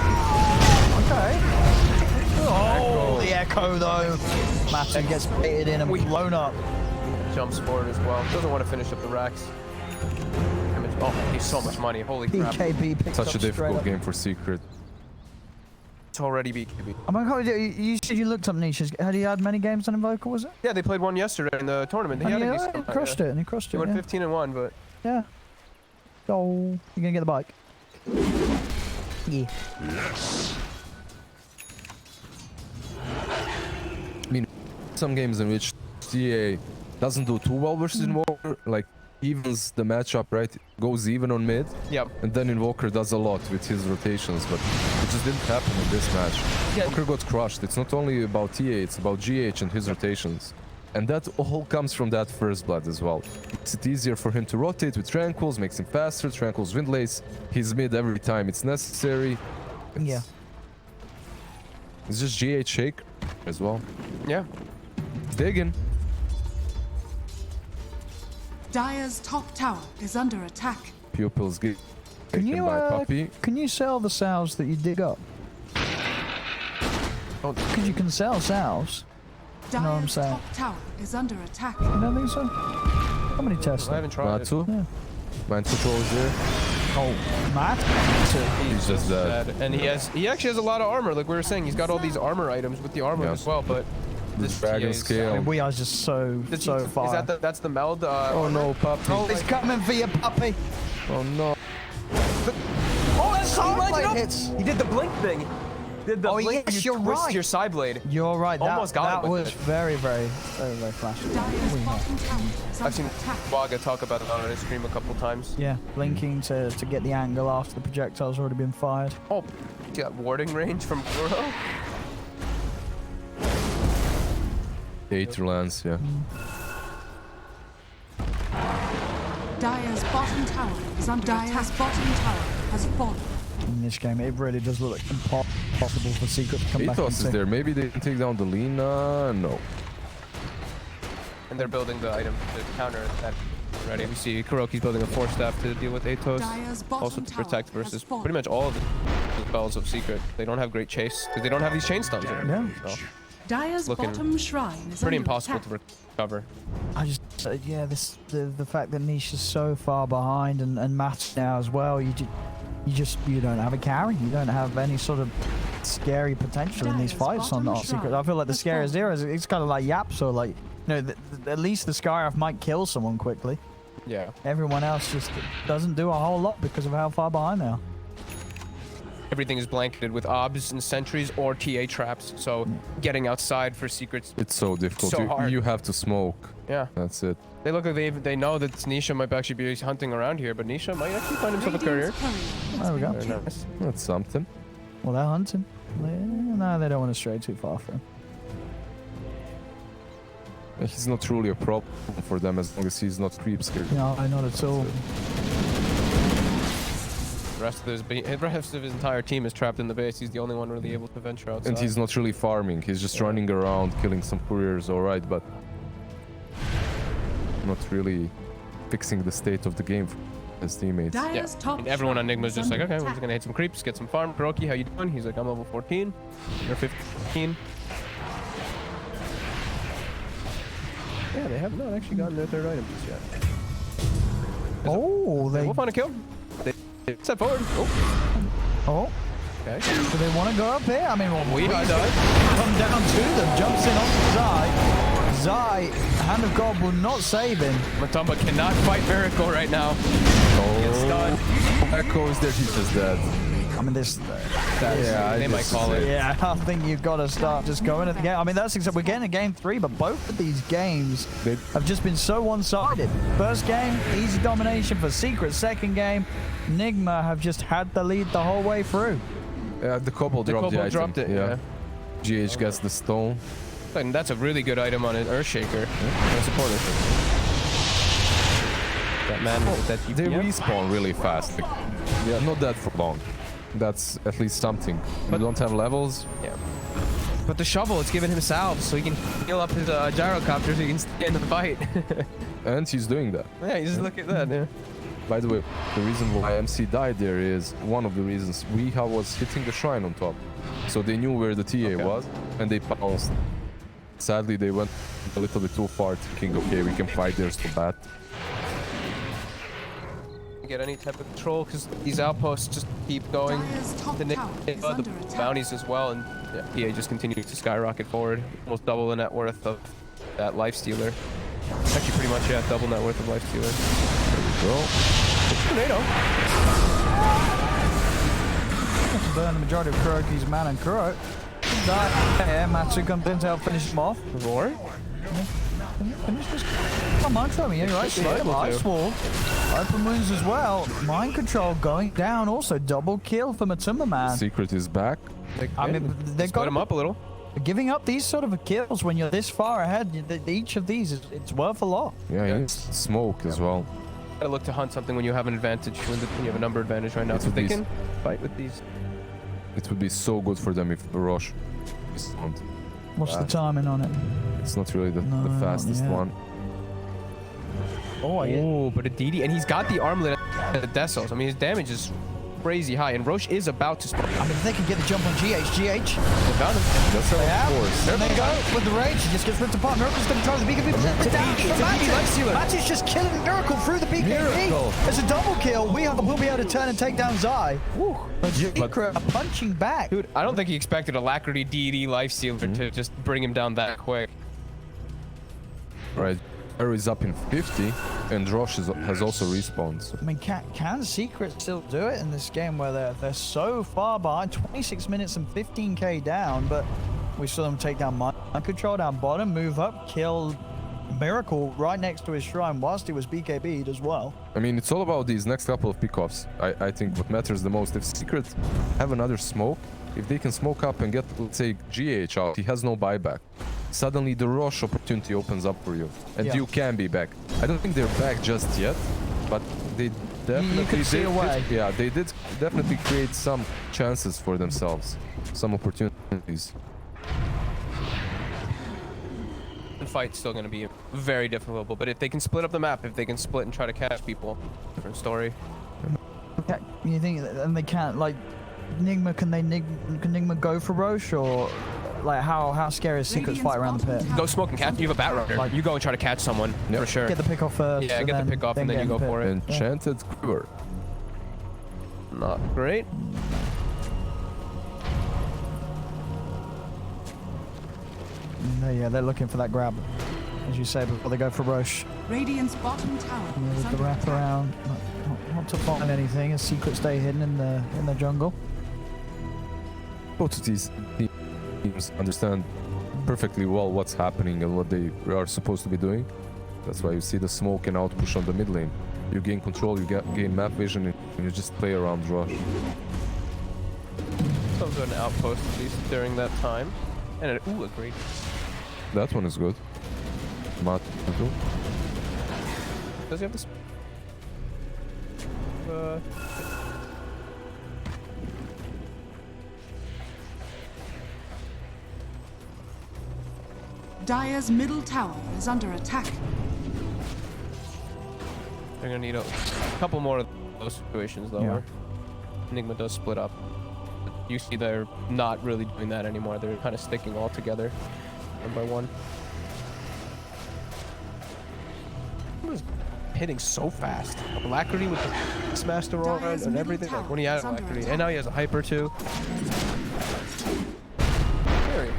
Okay. Oh, the echo though. Matson gets baited in and blown up. jumps forward as well. Doesn't want to finish up the racks. Damage. Oh, he's so much money. Holy crap. BKB picks Such up a straight difficult up. game for Secret. It's already BKB. Oh my god, you said you looked up Nisha's. Had he had many games on Invoker, was it? Yeah, they played one yesterday in the tournament. He And had a he decent crushed it, and he crushed He it. went Yeah. 15-1, but Yeah. Oh, you're gonna get the bike. Yeah. I mean, some games in which TA doesn't do too well versus Invoker, like evens the matchup, right? Goes even on mid, yep. and then Invoker does a lot with his rotations, but it just didn't happen in this match. Yeah. Invoker got crushed. It's not only about TA, it's about GH and his rotations. And that all comes from that first blood as well. Makes it easier for him to rotate with Tranquils, makes him faster, Tranquils windlays, he's mid every time it's necessary. Yeah. It's just GH shake as well. Yeah. Digging. Dire's top tower is under attack. Pupils get Can taken you by Puppy. can you sell the sows that you dig up? Oh, Because you can sell sows. You know what I'm Dire's saying? top tower is under attack. You don't think so? Somebody test I it. haven't tried it. Matu. Yeah. Mind control is there. Oh, Matt. He's just dead. And he actually has a lot of armor. Like we were saying, he's got all these armor items with the armor Yeah. as well, but this Dragon TA is- scale. We are just so far. Is that that's the meld? Oh no, Puppy. Oh, it's coming for you, puppy. Oh no. Oh, that's side lined blade up. hits. He did the blink thing. Did the Oh, blink yes, where you you're twist right. your side blade. You're right. Almost got that him with was it. very flashy. Dire's bottom tower is I've under seen attack. Waga talk about it on his stream a couple times. Yeah, blinking to get the angle after the projectile's already been fired. Oh, see that warding range from Guro? 8 lands, yeah. Dire's bottom tower is under attack. Dire's bottom tower has fallen. In this game, it really does look like impossible for Secret to come back and Atos is take. there. Maybe they can take down the Lina. No. And they're building the item to counter that already. We see Kuroki's building a 4-staff to deal with Atos. Dire's bottom Also to protect tower has versus fallen. pretty much all of the spells of Secret. They don't have great chase because they don't have these chain stuns. Yeah. So Dire's looking bottom shrine is pretty under impossible attack. to recover. I just, yeah, the fact that Niche is so far behind and Matt now as well, you don't have a carry. You don't have any sort of scary potential in these fights on Secret. I feel like the scariest there is it's kind of like Yaps or like, you know, at least the Skyrath might kill someone quickly. Yeah. Everyone else just doesn't do a whole lot because of how far behind they are. Everything is blanketed with obs and sentries or TA traps. So getting outside for Secrets. It's so difficult. So hard. You have to smoke. Yeah. That's it. They look like they know that Nisha might actually be hunting around here, but Nisha might actually find himself a courier. Radiant's courier has There we been go. killed. Nice. That's something. Well, they're hunting. No, they don't want to stray too far from him. He's not truly a problem for them as long as he's not creep scared. No, not at all. The rest of his entire team is trapped in the base. He's the only one really able to venture outside. And he's not really farming. He's just running around, killing some couriers, alright, but not really fixing the state of the game for his teammates. Dire's top And everyone on shrine Nigma's is just like, under okay, we're attack. just gonna hit some creeps, get some farm. Kuroki, how you doing? He's like, I'm level 14. You're 15. Yeah, they have not actually gotten their third item just yet. Oh, they. We'll find a kill. They step forward. Oh, Oh, okay. do they want to go up here? I mean, well, We Weezer died. come down to them, jumps in on the side. Zai, Hand of God will not save him. Matumba cannot fight Miracle right now. Oh, Echo is there. He's just dead. I mean, They might call it. Yeah, I think you've got to start just going at the game. I mean, that's exactly, we're getting a game 3, but both of these games have just been so one-sided. First game, easy domination for Secret. Second game, Nigma have just had the lead the whole way through. The Cobble dropped the item. dropped it, yeah. GH gets the stone. And that's a really good item on an Earthshaker. Yeah. Supporter. That man with that They DPM. respawn really fast. Like, yeah, not that for long. That's at least something. But don't have levels. Yeah. But the shovel, it's giving him salves so he can heal up his gyrocopter so he can stay in the fight. And he's doing that. Yeah, you just look at that. Yeah. By the way, the reason why MC died there is one of the reasons Weeha was hitting the shrine on top. So they knew where the TA was and they pounced. Sadly, they went a little bit too far, thinking, okay, we can fight there so bad. Get any type of control because these outposts just keep going. Dire's top The tower is under the attack. bounties as well, and yeah, PA just continues to skyrocket forward. Almost double the net worth of that Lifestealer. Actually, pretty much, yeah, double net worth of Lifestealer. There we go. Tornado. Burn the majority of Kuroki's mana and Kuro. Yeah, Matsu comes in to help finish him off. Roar. Finish this. Come on, show me. You're right. Slow able Ice to. Wall. Open wounds as well. Mind control going down. Also, double kill for Matumba Man. Secret is back. I mean, they've Split got him up a little. giving up these sort of kills when you're this far ahead. Each of these, it's worth a lot. Yeah, he needs smoke as well. Gotta look to hunt something when you have an advantage, when you have a number advantage right now. It So would they be can fight with these. It would be so good for them if Roche is on. What's the timing on it? It's not really the No, fastest yeah. one. Oh, but a DD, and he's got the armlet at the Decils. I mean, his damage is crazy high, and Roche is about to spawn. I mean, if they can get the jump on GH. They found him. That's They have. of course. There they go with the rage. He just gets ripped apart. Miracle's going to try the BKB. It's down It's for a DD Lifestealer. Match is just killing Miracle through the BKB. Miracle. It's a double kill. We will be able to turn and take down Zai. Woo. But Secret punching back. Dude, I don't think he expected Alacrity DD Lifestealer to just bring him down that quick. Right. Arrow is up in 50, and Roche has also respawned. So. I mean, can Secret still do it in this game where they're so far behind? 26 minutes and 15k down, but we saw them take down Mind Control down bottom, move up, kill Miracle right next to his shrine whilst he was BKB'd as well. I mean, it's all about these next couple of pickoffs. I think what matters the most, if Secret have another smoke, if they can smoke up and get, let's say, GH out, he has no buyback. Suddenly the Roche opportunity opens up for you, and you can be back. I don't think they're back just yet, but they definitely you can see a way. They did definitely create some chances for themselves, some opportunities. The fight's still going to be very difficult, but if they can split up the map, if they can split and try to catch people, different story. Yeah, you think, and they can't, like, Nigma, can Nigma go for Roche, or like how scary is Secret's fight around the pit? Go smoke and catch. You have a bat runner. Like- You go and try to catch someone for sure. Get the pick off first. Yeah, get the pick off and then get you in go the for pit. it. Enchanted Quiver. Not great. Yeah, they're looking for that grab, as you say, before they go for Roche. Radiant's bottom tower is With the under wrap attack. around, not to find anything, as Secret stay hidden in the jungle. Both of these teams understand perfectly well what's happening and what they are supposed to be doing. That's why you see the smoke and out push on the mid lane. You gain control, you gain map vision, and you just play around Rush. Some sort of an outpost at least during that time. And ooh, a great. That one is good. Mat Does he have this? Dire's middle tower is under attack. They're gonna need a couple more of those situations though, Yeah. where Nigma does split up. You see they're not really doing that anymore. They're kind of sticking all together, one by one. He was hitting so fast. Alacrity with the smash the roll Dire's and middle everything. Like when he tower had is under Alacrity, attack. and now he has a hyper too. Very.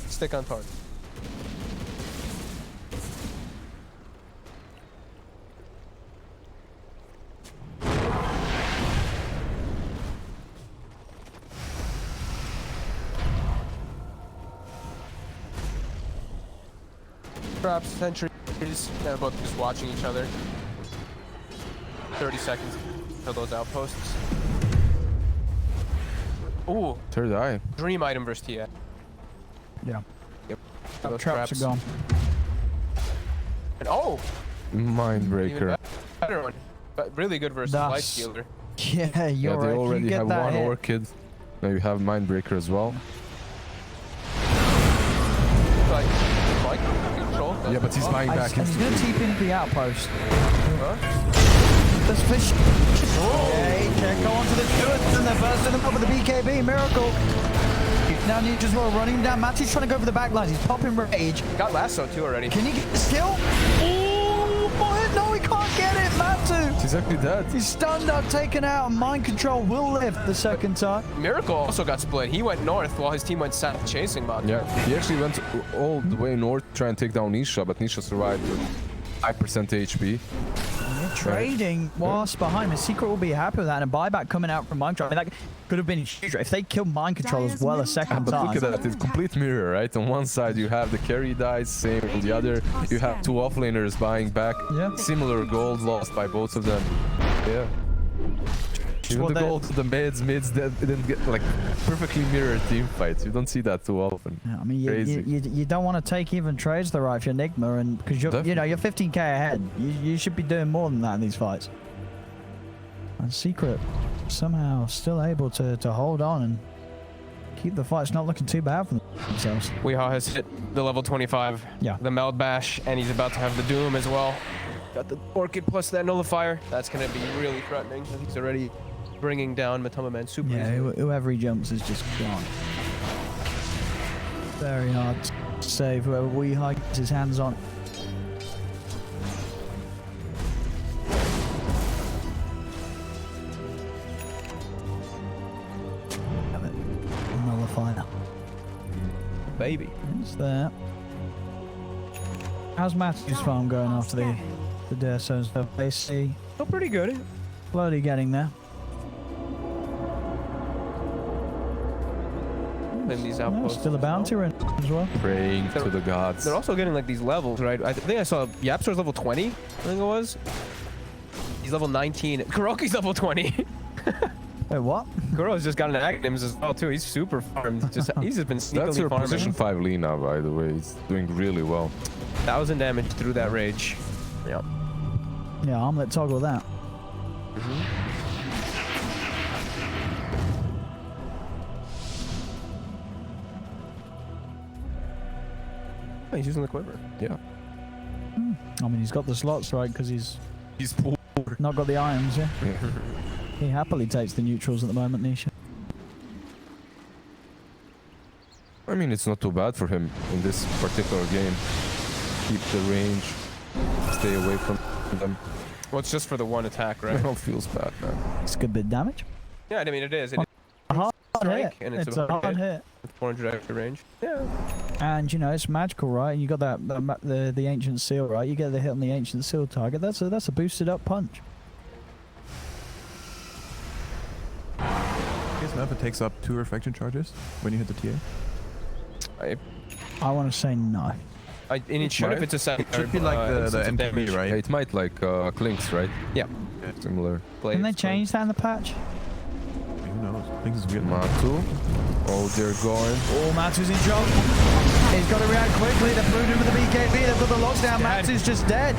Stick on target. Traps, sentries. They're both just watching each other. 30 seconds till those outposts. Ooh, Third eye. dream item versus TI. Yeah. Yep. Traps are gone. And oh, Mind even breaker. better one. But really good versus That's- life stealer. Yeah, you're Yeah, they right. already you get have that one hit. orchid. Now you have mind breaker as well. Like control. Yeah, but he's buying back And he's going to instantly. TP into the outpost. Huh? There's fish. Yeah, he can't go onto the goods, and they're bursting them up with the BKB. Miracle. Now Nietzsche's well running down. Matty's trying to go for the back lines. He's popping rage. Got lasso too already. Can he get the skill? Oh, boy, no, he can't get it. Matu. He's actually dead. He's stunned up, taken out, and mind control will live the second time. Miracle also got split. He went north while his team went south chasing Matu. Yeah, he actually went all the way north to try and take down Nisha, but Nisha survived with 5% HP. Trading whilst behind him. Secret will be happy with that, and a buyback coming out from mind control. I mean, that could have been huge if they killed mind control as well a second But time. look at that, it's complete mirror, right? On one side you have the carry dice, same on the other. You have two offlaners buying back. Yeah. Similar gold lost by both of them. Yeah. Even what the they- gold to the mids that didn't get like perfectly mirrored team fights. You don't see that too often. Yeah, I mean, Crazy. you don't want to take even trades though, right? If you're Nigma, and because you're you're 15k ahead, you should be doing more than that in these fights. And Secret somehow still able to hold on and keep the fights not looking too bad for themselves. Weehaw has hit the level 25. Yeah. The Meld Bash, and he's about to have the Doom as well. Got the Orchid plus that Nullifier. That's going to be really threatening. He's already bringing down Matoma Man super Yeah, easily. whoever he jumps is just gone. Very hard to save whoever Weehaw gets his hands on. Damn it. Nullifier. Baby. It's there. How's Matthew's farm going after the Derso and stuff? They see Oh, pretty good. slowly getting there. In these Oh, outposts. still a bounty run as well. Praying to the gods. They're also getting like these levels, right? I think I saw Yapstor's level 20. I think it was. He's level 19. Kuroki's level 20. Wait, what? Kuro's just got an Aghanim's as well too. He's super farmed. He's just been That's sneakily your farming. position 5 Lina, by the way. He's doing really well. 1,000 damage through that rage. Yeah. Yeah, armlet toggle that. Oh, he's using the quiver. Yeah. I mean, he's got the slots right because he's He's poor. not got the irons, yeah. He happily takes the neutrals at the moment, Nisha. I mean, it's not too bad for him in this particular game. Keep the range, stay away from them. Well, it's just for the one attack, right? It feels bad, man. It's a good bit of damage. Yeah, I mean it is. It A hard strike, hit. and It's a hard hit. with 400 extra range. Yeah. And you know it's magical, right? You got the ancient seal, right? You get the hit on the ancient seal target. That's a boosted up punch. I guess map it takes up 2 reflection charges when you hit the TA. I want to say no. And it should if it's a second. It should be like the MPB, Yeah, right? it might like Clinks, right? Yeah. Similar. Can they change that in the patch? Who knows? I think this is weird. Matu. Oh, they're going. Oh, Matu's in trouble. He's got to react quickly. They've moved him with the BKB. They've got the lockdown. Matu's just dead.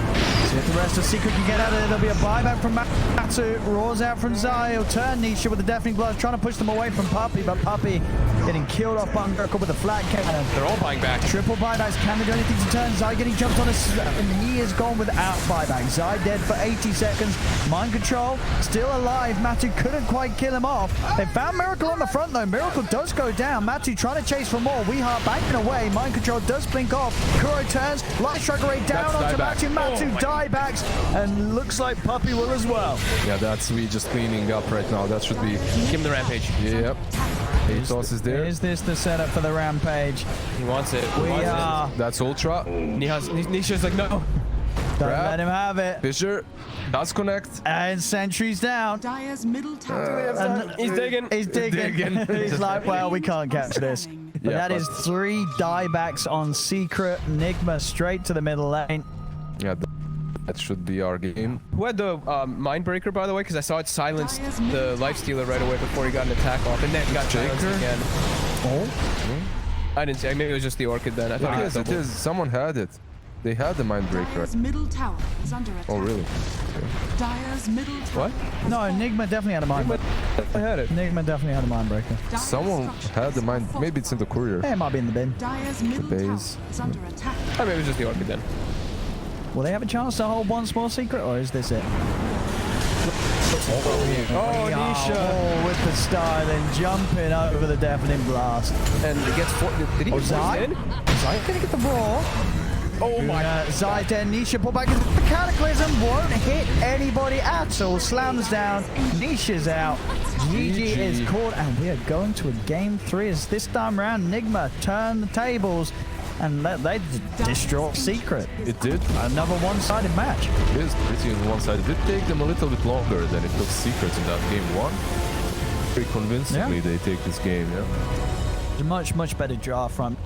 See if the rest of Secret can get out of there. There'll be a buyback from Matu. Roars out from Zai. He'll turn Nisha with the deafening blast, trying to push them away from Puppy, but Puppy getting killed off by Miracle with a flat cannon. They're all buying back. Triple buybacks. Can they do anything to turn? Zai getting jumped on and he is gone without buyback. Zai dead for 80 seconds. Mind control still alive. Matu couldn't quite kill him off. They found Miracle on the front though. Miracle does go down. Matu trying to chase for more. Weehaw banking away. Mind control does blink off. Kuro turns. Light Striker Ray down onto Matu. Matu diebacks and looks like Puppy will as well. Yeah, that's we just cleaning up right now. That should be. Give him the rampage. Yep. Atos is there. Is this the setup for the rampage? He wants it. He We wants are. That's Ultra. Nisha's like, no. Don't Grab. let him have it. Fisher. Does connect. And Sentry's down. Dire's middle tower. And He's digging. He's digging. He's like, well, we can't catch this. But that is 3 diebacks on Secret. Nigma straight to the middle lane. Yeah, that should be our game. Who had the Mindbreaker, by the way? Because I saw it silenced the Lifestealer right away before he got an attack off, and then got silenced again. Oh. I didn't see. Maybe it was just the Orchid then. I thought It is, it is. Someone had it. They had the Mindbreaker. Dire's middle tower is under attack. Oh, really? Dire's middle tower. What? No, Nigma definitely had a mind breaker. I had it. Nigma definitely had a mind breaker. Dire's Someone structures had the are mind. Maybe it's in the courier. It might be in the bin. Dire's middle tower base. is under attack. Oh, maybe it was just the Orchid then. Will they have a chance to hold one small secret, or is this it? Oh, Nisha. Oh, with the style and jumping over the deafening blast. And it gets did he get Zai? forced in? Zai gonna get the raw. Oh my. Zai then Nisha pull back into the Cataclysm. Won't hit anybody at all. Slams down. Nisha's out. GG is caught, and we are going to a game 3 as this time round Nigma turn the tables and they destroy Secret. It did. Another one-sided match. It is pretty on one side. It did take them a little bit longer than it took Secrets in that game 1. Very convincingly, they take this game, yeah. It's a much, much better draw from.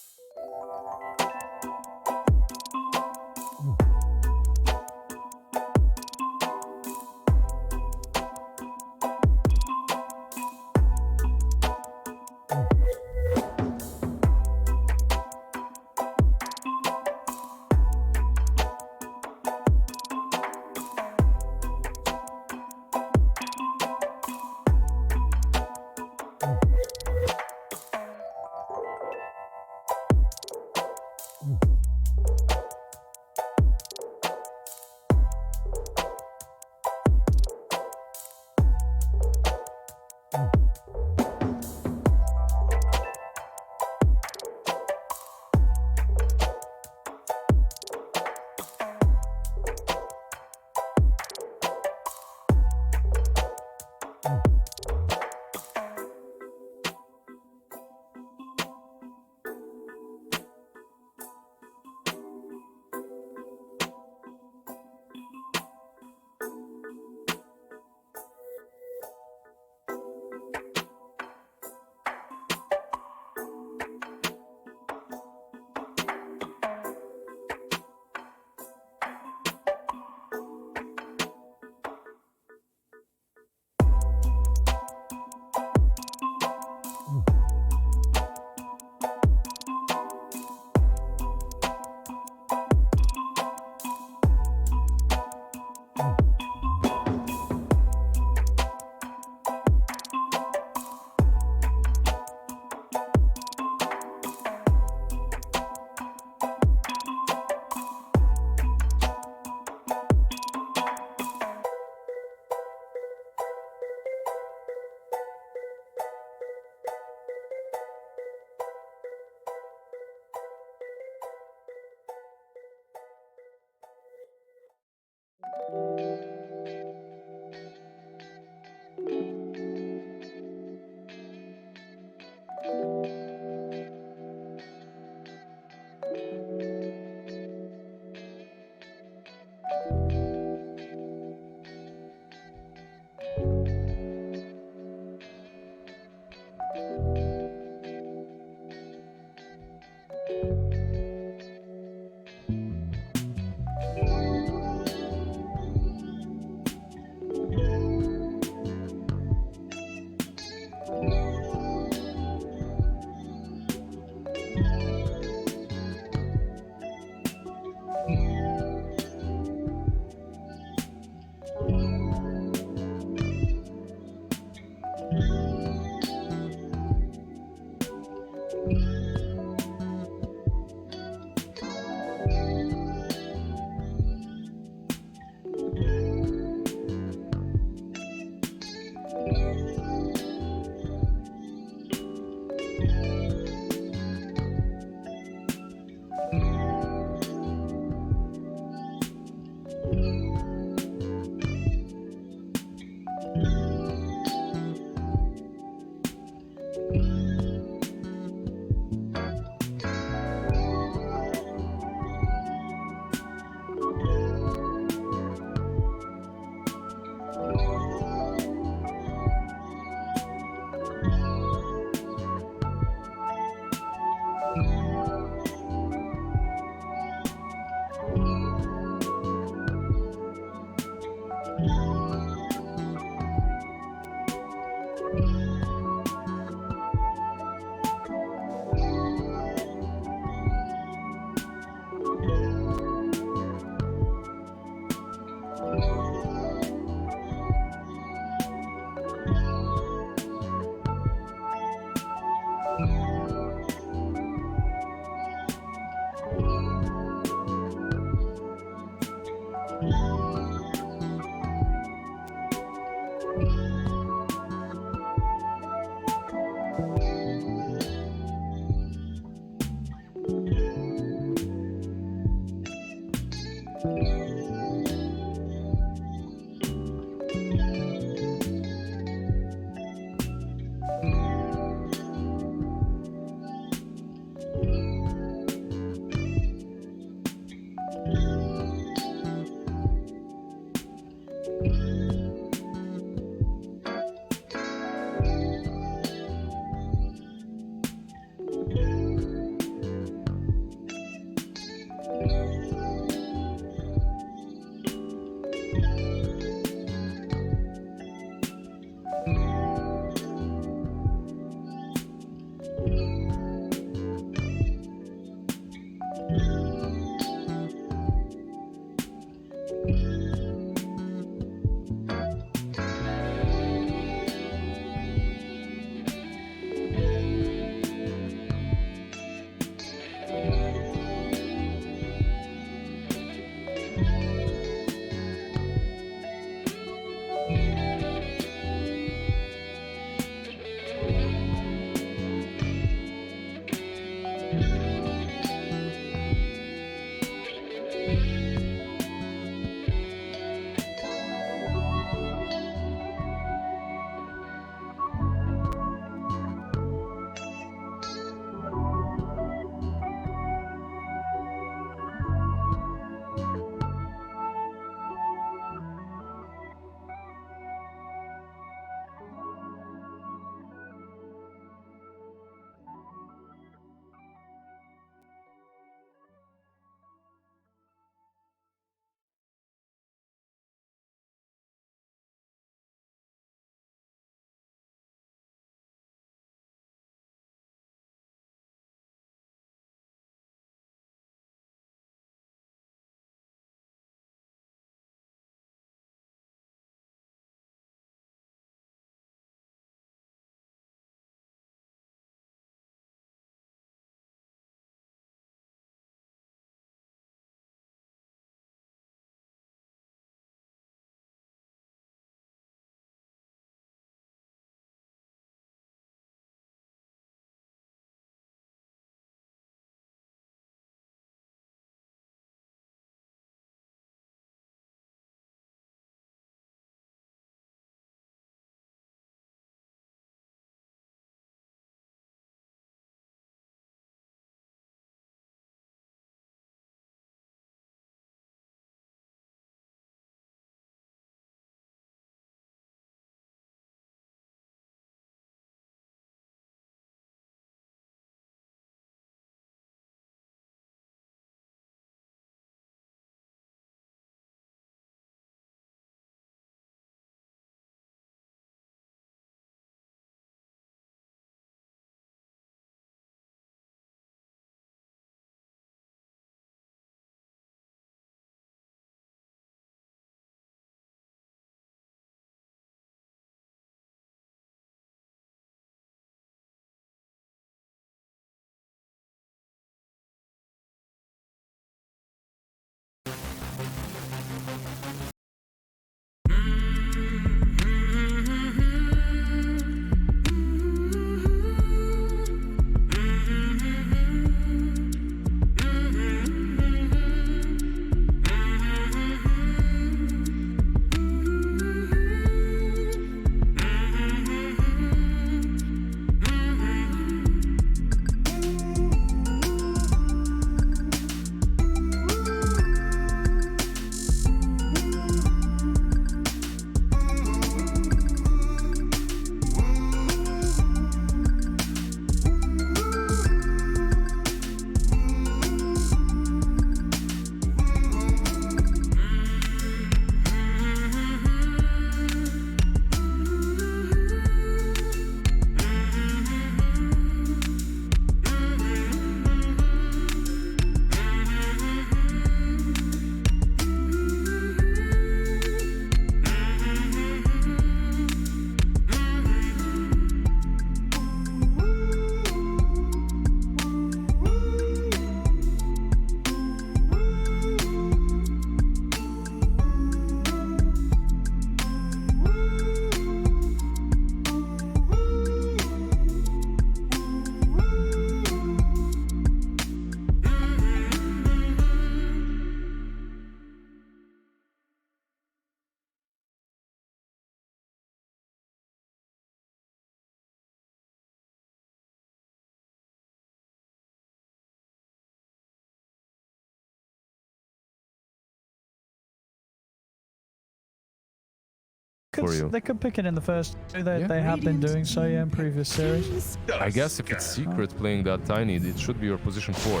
for you. They could pick it in the first two. They Yeah. have been doing so, yeah, in previous series. I guess if it's Secret playing that Tiny, it should be your position 4.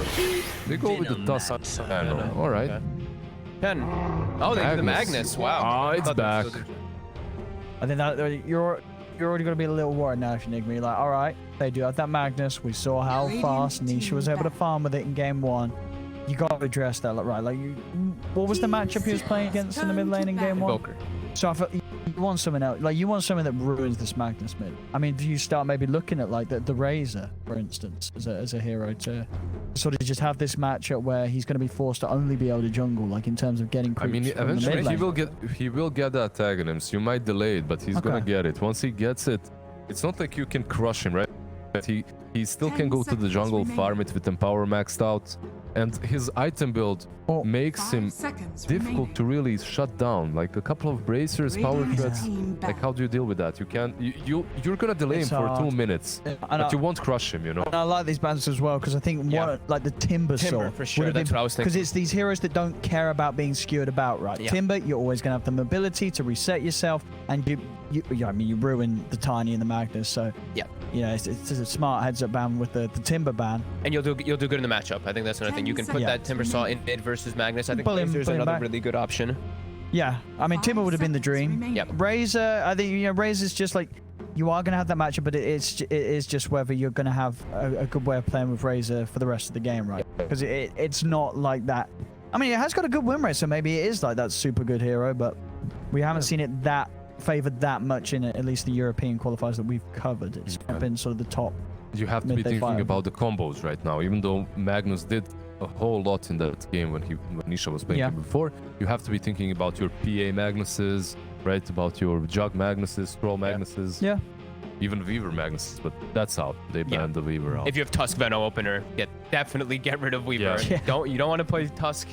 They go with the Tusk. All right. Okay. 10. Oh, they do the Magnus. Wow. Oh, it's I thought that back. was- I think that you're already going to be a little worried now if you Nigma. You're like, all right, they do have that Magnus. We saw how fast Nisha was able to farm with it in game 1. You got to address that, right? Like, what was the matchup he was playing against in the mid lane in game 1? Invoker. So I feel you want something else. Like, you want something that ruins this Magnus mid. I mean, do you start maybe looking at like the Razor, for instance, as a hero to sort of just have this matchup where he's going to be forced to only be able to jungle, like in terms of getting. I mean, creeps from the eventually mid lane. he will get that tag in him. So you might delay it, but he's gonna Okay. get it. Once he gets it, it's not like you can crush him, right? But he still can go to the jungle, farm it with Empower maxed out, and his item build Oh. makes him difficult to really shut down. Like a couple of bracers, power threats. Like how do you deal with that? You can't. You're gonna delay It's him for hard. 2 minutes, And but you won't crush him. You know. And I like these bans as well because I think Yeah. like the Timber Saw for sure, that's what I was because thinking. it's these heroes that don't care about being skewered about, right? Yeah. Timber, you're always going to have the mobility to reset yourself, and I mean, you ruin the Tiny and the Magnus, so Yeah. you know, it's a smart heads up ban with the Timber ban. And you'll do good in the matchup. I think that's another thing. You can put Yeah. that Timber Saw in mid versus Magnus. I think Pull him Razor's back. another really good option. Yeah, I mean, Timber would have been the dream. Yep. Razor, I think, you know, Razor's just like, you are going to have that matchup, but it is just whether you're going to have a good way of playing with Razor for the rest of the game, right? Because it's not like that. I mean, it has got a good win rate, so maybe it is like that super good hero, but we haven't seen it that favored that much in at least the European qualifiers that we've covered. It's Yeah. been sort of the top. You have to be Mid-day thinking fire. about the combos right now. Even though Magnus did a whole lot in that game when Nisha was playing Yeah. him before, you have to be thinking about your PA Magnuses, right? About your Jug Magnuses, Scroll Magnuses, Yeah. even Weaver Magnuses, but that's out. They Yeah. banned the Weaver out. If you have Tusk Veno opener, definitely get rid of Weaver. Yeah. Yeah. You don't want to play Tusk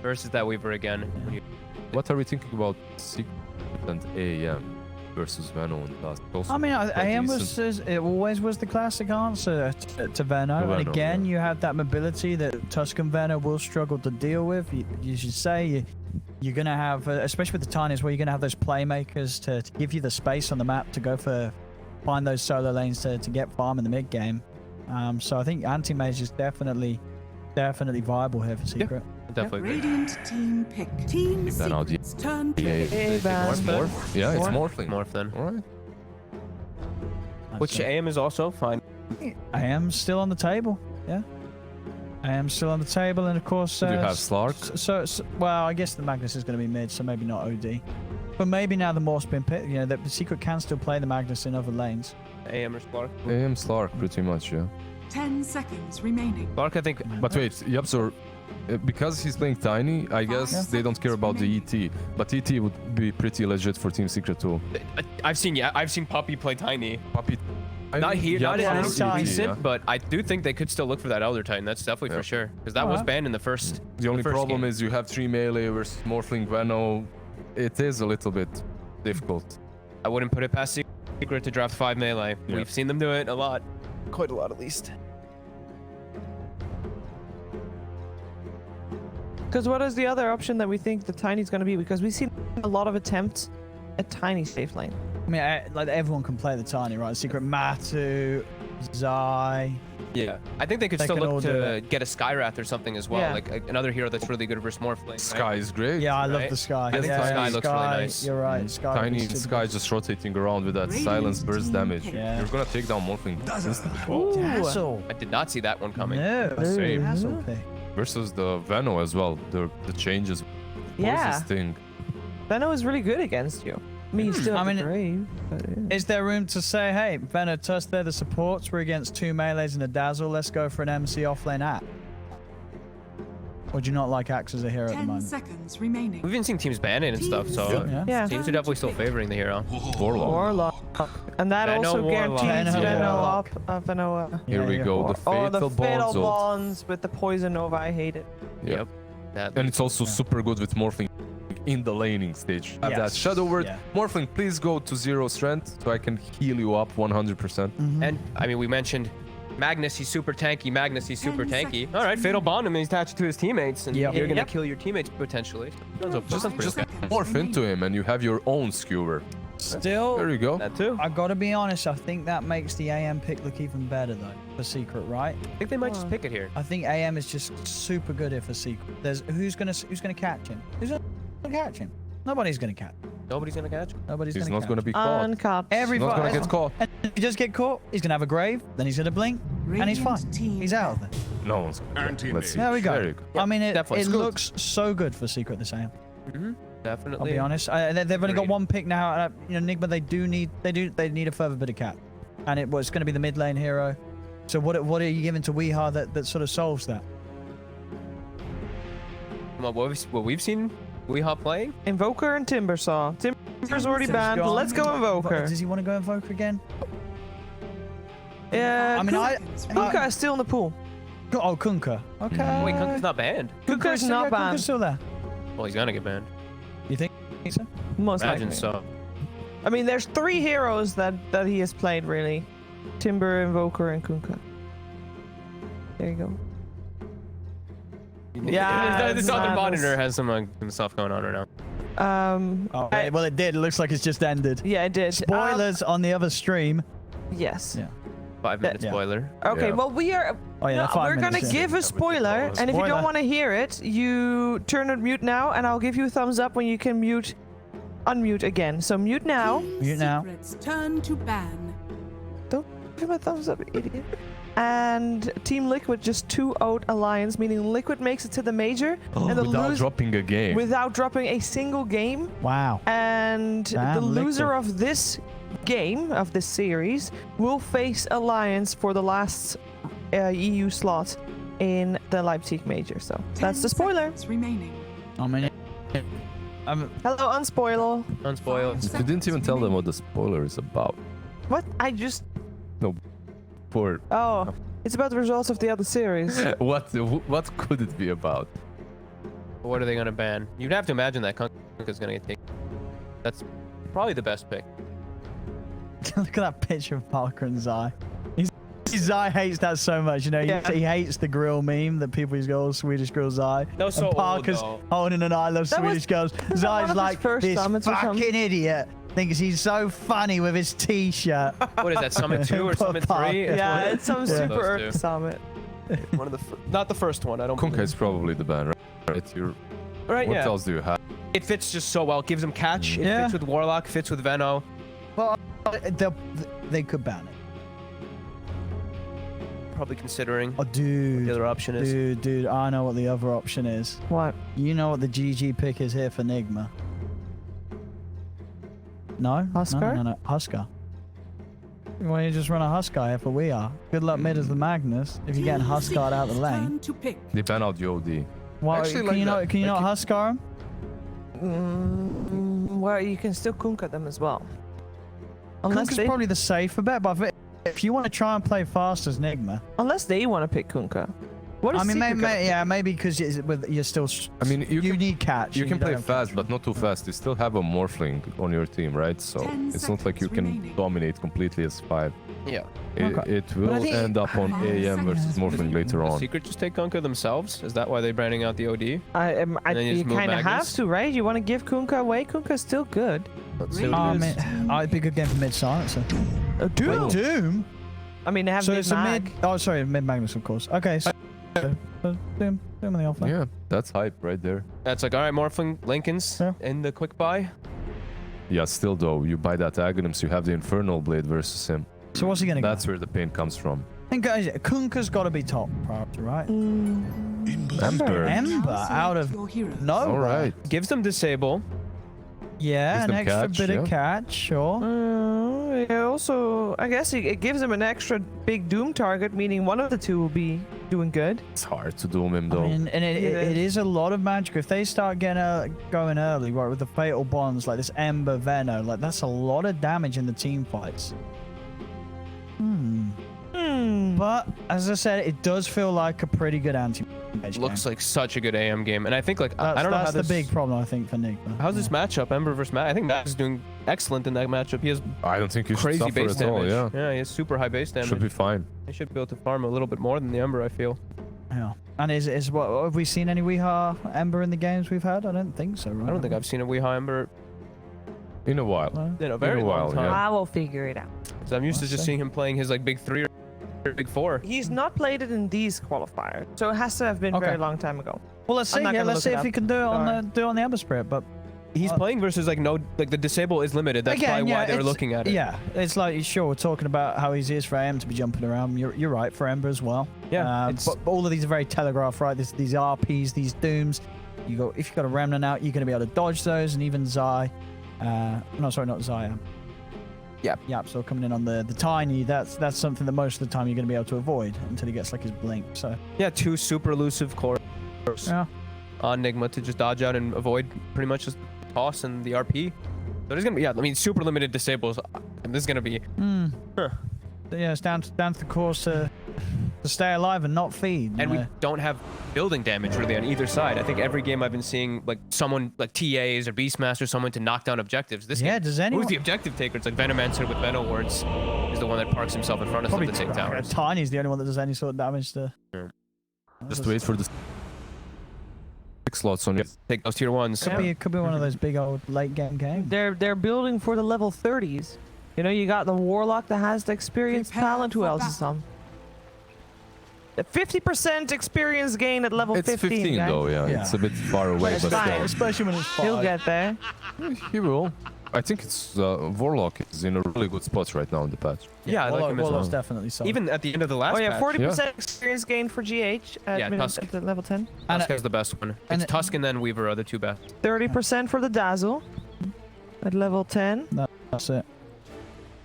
versus that Weaver again. What are we thinking about Secret and AM versus Veno and Tusk? Also I mean, quite AM decent. it always was the classic answer to Veno. To And Veno, again, yeah. you have that mobility that Tusk and Veno will struggle to deal with. You should say you're going to have, especially with the Tinies, where you're going to have those playmakers to give you the space on the map to go find those solo lanes to get farm in the mid game. So I think anti-mage is definitely viable here for Secret. Definitely. agree. Radiant team pick. Team Keep that out, yeah. Secret's turn to Yeah, Hey, ban. Morph? Yeah, it's Morphling. Morph then. All right. Which AM is also fine. I am still on the table. Yeah. I am still on the table, and of course, Do you have Slark? So, well, I guess the Magnus is going to be mid, so maybe not OD. But maybe now the Morph's been picked, you know, the Secret can still play the Magnus in other lanes. AM or Slark. AM Slark, pretty much, yeah. 10 seconds remaining. Slark, I think. But wait, Yapsor, because he's playing Tiny, I guess Yeah. they don't care about the ET. But ET would be pretty legit for Team Secret too. I've seen Puppy play Tiny. Puppy. Not here, not yeah, in it's this ET, recent, yeah. but I do think they could still look for that Elder Titan. That's definitely Yeah. for sure. Because that was Alright. banned in the first. The only first problem game. is you have 3 melee versus Morphling Veno. It is a little bit difficult. I wouldn't put it past Secret to draft 5 melee. Yeah. We've seen them do it a lot. Quite a lot, at least. Because what is the other option that we think the Tiny's going to be? Because we've seen a lot of attempts at Tiny safe lane. I mean, like everyone can play the Tiny, right? Secret Matu, Zai. Yeah. I think they could They still can all look do to get a Skywrath or something as well. Yeah. Like another hero that's really good versus Morphling. Sky is great. Yeah, I love Right? the Sky. I think yeah, the Sky looks really nice. You're right. Sky would be Tiny super Sky good. just rotating around with that Radiant silence burst team damage. pick. Yeah. You're gonna take down Morphling instantly. Dazzle. I did not see that one coming. No, Same. Dazzle pick. Versus the Veno as well. The changes. Yeah. Poison's thing. Veno is really good against you. I mean, you still have I the mean, Grave, but yeah. Is there room to say, hey, Veno, Tusk, they're the supports. We're against 2 melees and a Dazzle. Let's go for an MC offlane act. Or do you not like Axe as a hero at the 10 moment? seconds remaining. We've been seeing teams banning and stuff, so Yeah. Yeah. teams are definitely still favoring the hero. Warlock. Warlock. And that Veno also Warlock. guarantees Veno Veno Warlock. up. Veno, Here we yeah. go. The or fatal the fatal bonds. ult. bonds with the poison nova. I hate it. Yep. That, And it's also super good with Morphling in the laning stage. Have that Yes. Shadow Word. Yeah. Morphling, please go to 0 strength so I can heal you up 100%. Mhm. and I mean, we mentioned Magnus, he's super tanky. Magnus, he's super 10 tanky. seconds All right, fatal remaining. bond him and he's attached to his teammates, and Yep. you're gonna Yep. kill your teammates potentially. Sounds a- Just- sounds pretty just- okay. Morph into him and you have your own skewer. Still, There you go. That too. I gotta be honest. I think that makes the AM pick look even better though. For secret, right? I think they might just pick it here. I think AM is just super good here for secret. There's who's gonna catch him? Who's gonna catch him? Nobody's gonna catch him. Nobody's gonna catch him. Nobody's He's gonna not catch gonna him. be caught. Uncut. He's not Everybody. gonna get caught. And if he does get caught, he's gonna have a grave. Then he's gonna blink, and he's fine. Radiant team He's out of there. No one's gonna. Let's see. There we go. There you go. I mean, definitely. it It's good. looks so good for secret this AM. Mm-hmm. Definitely. I'll be honest. They've only got Agreed. one pick now. You know, Nigma, they need a further bit of cap, and it's going to be the mid lane hero. So what are you giving to Weeha that sort of solves that? Well, what we've seen Weeha playing? Invoker and Timbersaw. Timber's already banned. Gone. Let's go Invoker. Does he want to go Invoker again? Yeah. I mean, Kunkka is still in the pool. Oh, Kunkka. Okay. Wait, Kunkka's not banned. Kunkka is not banned. Kunkka's still there. Well, he's gonna get banned. You think so? Most Imagine likely. so. I mean, there's 3 heroes that he has played really. Timber, Invoker, and Kunkka. There you go. Yeah, this it's other madness. monitor has some stuff going on right now. Oh, well, it did. It looks like it's just ended. Yeah, it did. Spoilers on the other stream. Yes. Yeah. 5-minute Yeah. spoiler. Okay, Yeah. well, we are. Oh yeah, No, 5 we're minutes. gonna yeah. give a spoiler, and if you Spoiler. don't want to hear it, you turn it mute now, and I'll give you a thumbs up when you can unmute again. So mute now. Mute now. Secrets turn to ban. Give me a thumbs up, idiot. And Team Liquid just 2-0'd Alliance, meaning Liquid makes it to the major and the Without dropping a game. without dropping a single game. Wow. And Damn, the loser Liquid. of this game, of this series, will face Alliance for the last EU slot in the Leipzig major. So that's the 10 spoiler. seconds remaining. I mean, Hello, Unspoiler. Unspoiled. You didn't even tell them what the spoiler is about. What? I just. For Oh, it's about the results of the other series. what could it be about? What are they gonna ban? You'd have to imagine that Kunkka's gonna get taken. That's probably the best pick. look at that picture of Parker and Zai. Zai hates that so much, you know. Yeah. He hates the grill meme that people use go, oh, Swedish girl Zai. That was so and old, Parker's though. holding an I love That was- Swedish girls. that one Zai's of his like, first this summits or something? fucking idiot thinks he's so funny with his t-shirt. What is that? Summit 2 or Poor Summit Parker. 3? Yeah, it's some Yeah. super Those Earth two. summit. One of the not the first one. I don't. Kunkka is probably the ban, right? Right. What Yeah. else do you have? It fits just so well. It gives him catch. It Yeah. fits with Warlock. Fits with Veno. Well, they could ban it. Probably considering Oh, dude. the other option is. Dude, I know what the other option is. What? You know what the GG pick is here for Nigma? No? Huskar? No. Huskar. Why don't you just run a Huskar here for we are? Good luck mid as the Magnus if you're getting Huskar'd out the lane. Turn to pick. They ban out the OD. Why, Actually, can like you not that. can you Like not it- Huskar him? Well, you can still Kunkka them as well. Unless Kunkka's they, probably the safer bet, but if you want to try and play fast as Nigma, unless they want to pick Kunkka. What is I mean, Secret gonna- maybe because you're still. I mean, you can need catch. you and can don't play have fast, catch. but not too fast. You still have a Morphling on your team, right? So 10 it's not like you seconds can remaining. dominate completely as 5. Yeah. Okay. It will I think- end up on 5 AM versus seconds Morphling later Does on. Secret just take Kunkka themselves? Is that why they're branding out the OD? And then you you just move kind of have Magnus? to, right? You want to give Kunkka away? Kunkka's still good. Let's see what I it mean, is. it'd be a good game for mid silencer. Doom. Doom. I mean, they have So mid it's a mag. mid. Oh, sorry, mid Magnus, of course. Okay, so Doom on the offlane. Yeah, that's hype right there. That's like, all right, Morphling, Lincolns Yeah. in the quick buy. Yeah, still though, you buy that Aghanim's, you have the Infernal Blade versus him. So what's he gonna That's go? where the pain comes from. I think guys, Kunkka's got to be top priority, right? Ember. Ember Now out select of your heroes. no. All right. Gives them disable. Yeah, Gives an them extra catch, bit of yeah. catch, sure. Yeah, also, I guess it gives them an extra big Doom target, meaning one of the two will be doing good. It's hard to doom him I though. mean, and it Yeah. is a lot of magic. If they start getting going early, right, with the fatal bonds like this Ember Veno, like that's a lot of damage in the team fights. But as I said, it does feel like a pretty good anti-mage Looks game. like such a good AM game. And I think, like, That's, I don't know how that's this... the big problem, I think, for Nigma. How's this matchup, Ember versus Matt? I think Matt is doing excellent in that matchup. He has I don't think you should crazy suffer base at all. damage. Yeah, Yeah, he has super high base damage. should be fine. He should be able to farm a little bit more than the Ember, I feel. Yeah. And is what have we seen any Weehaw Ember in the games we've had? I don't think so. Right? I don't think I've seen a Weehaw Ember In a while. No. in a very while, long time. yeah. I will figure it out. So I'm used to Let's just see. seeing him playing his like big 3 or big 4. He's not played it in these qualifiers, so it has to have been Okay. very long time ago. Well, let's I'm see. not Yeah, gonna let's look see it if up. he can do it on Sorry. the Ember Spirit. But He's playing versus like the disable is limited. That's again, probably why yeah, they were it's- looking at it. Yeah, it's like sure we're talking about how easy it is for AM to be jumping around. You're right for Ember as well. Yeah, it's- but all of these are very telegraphed, right? These RPs, these Dooms. If you've got a Remnant out, you're going to be able to dodge those, and even Zai. No, sorry, not Zai. Yep. So coming in on the Tiny, that's something that most of the time you're going to be able to avoid until he gets like his blink. So Yeah, 2 super elusive cores yeah. on Nigma to just dodge out and avoid pretty much just the toss and the RP. So there's gonna be super limited disables. And this is gonna be Yeah, it's down to the course to stay alive and not feed. and we don't have building damage really on either side. I think every game I've been seeing like someone like TAs or Beastmaster, someone to knock down objectives. This Yeah, game, does anyone- who's the objective taker? It's like Venomancer with Venom Wards is the one that parks himself in front of probably something to take towers. Tiny's the only one that does any sort of damage to. Just wait for the 6 slots on it. Take those tier 1s. Could be one of those big old late game games. They're building for the level 30s. You know, you got the Warlock that has the experience Prepare talent. Who for else is battle. on? The 50% experience gain at level It's 15 guys. though, yeah. Yeah. It's a bit far away, It's but fine. still. Especially when it's five. He'll get there. He will. I think it's Warlock is in a really good spot right now in the patch. Yeah, I like him as Warlock's well. definitely solid. Even at the end of the last Oh yeah, patch, 40% experience gain for GH at, Yeah, Tusk. at the level 10. And Tusk has the best one. and It's Tusk and then Weaver are the 2 best. 30% for the Dazzle at level 10. that's it.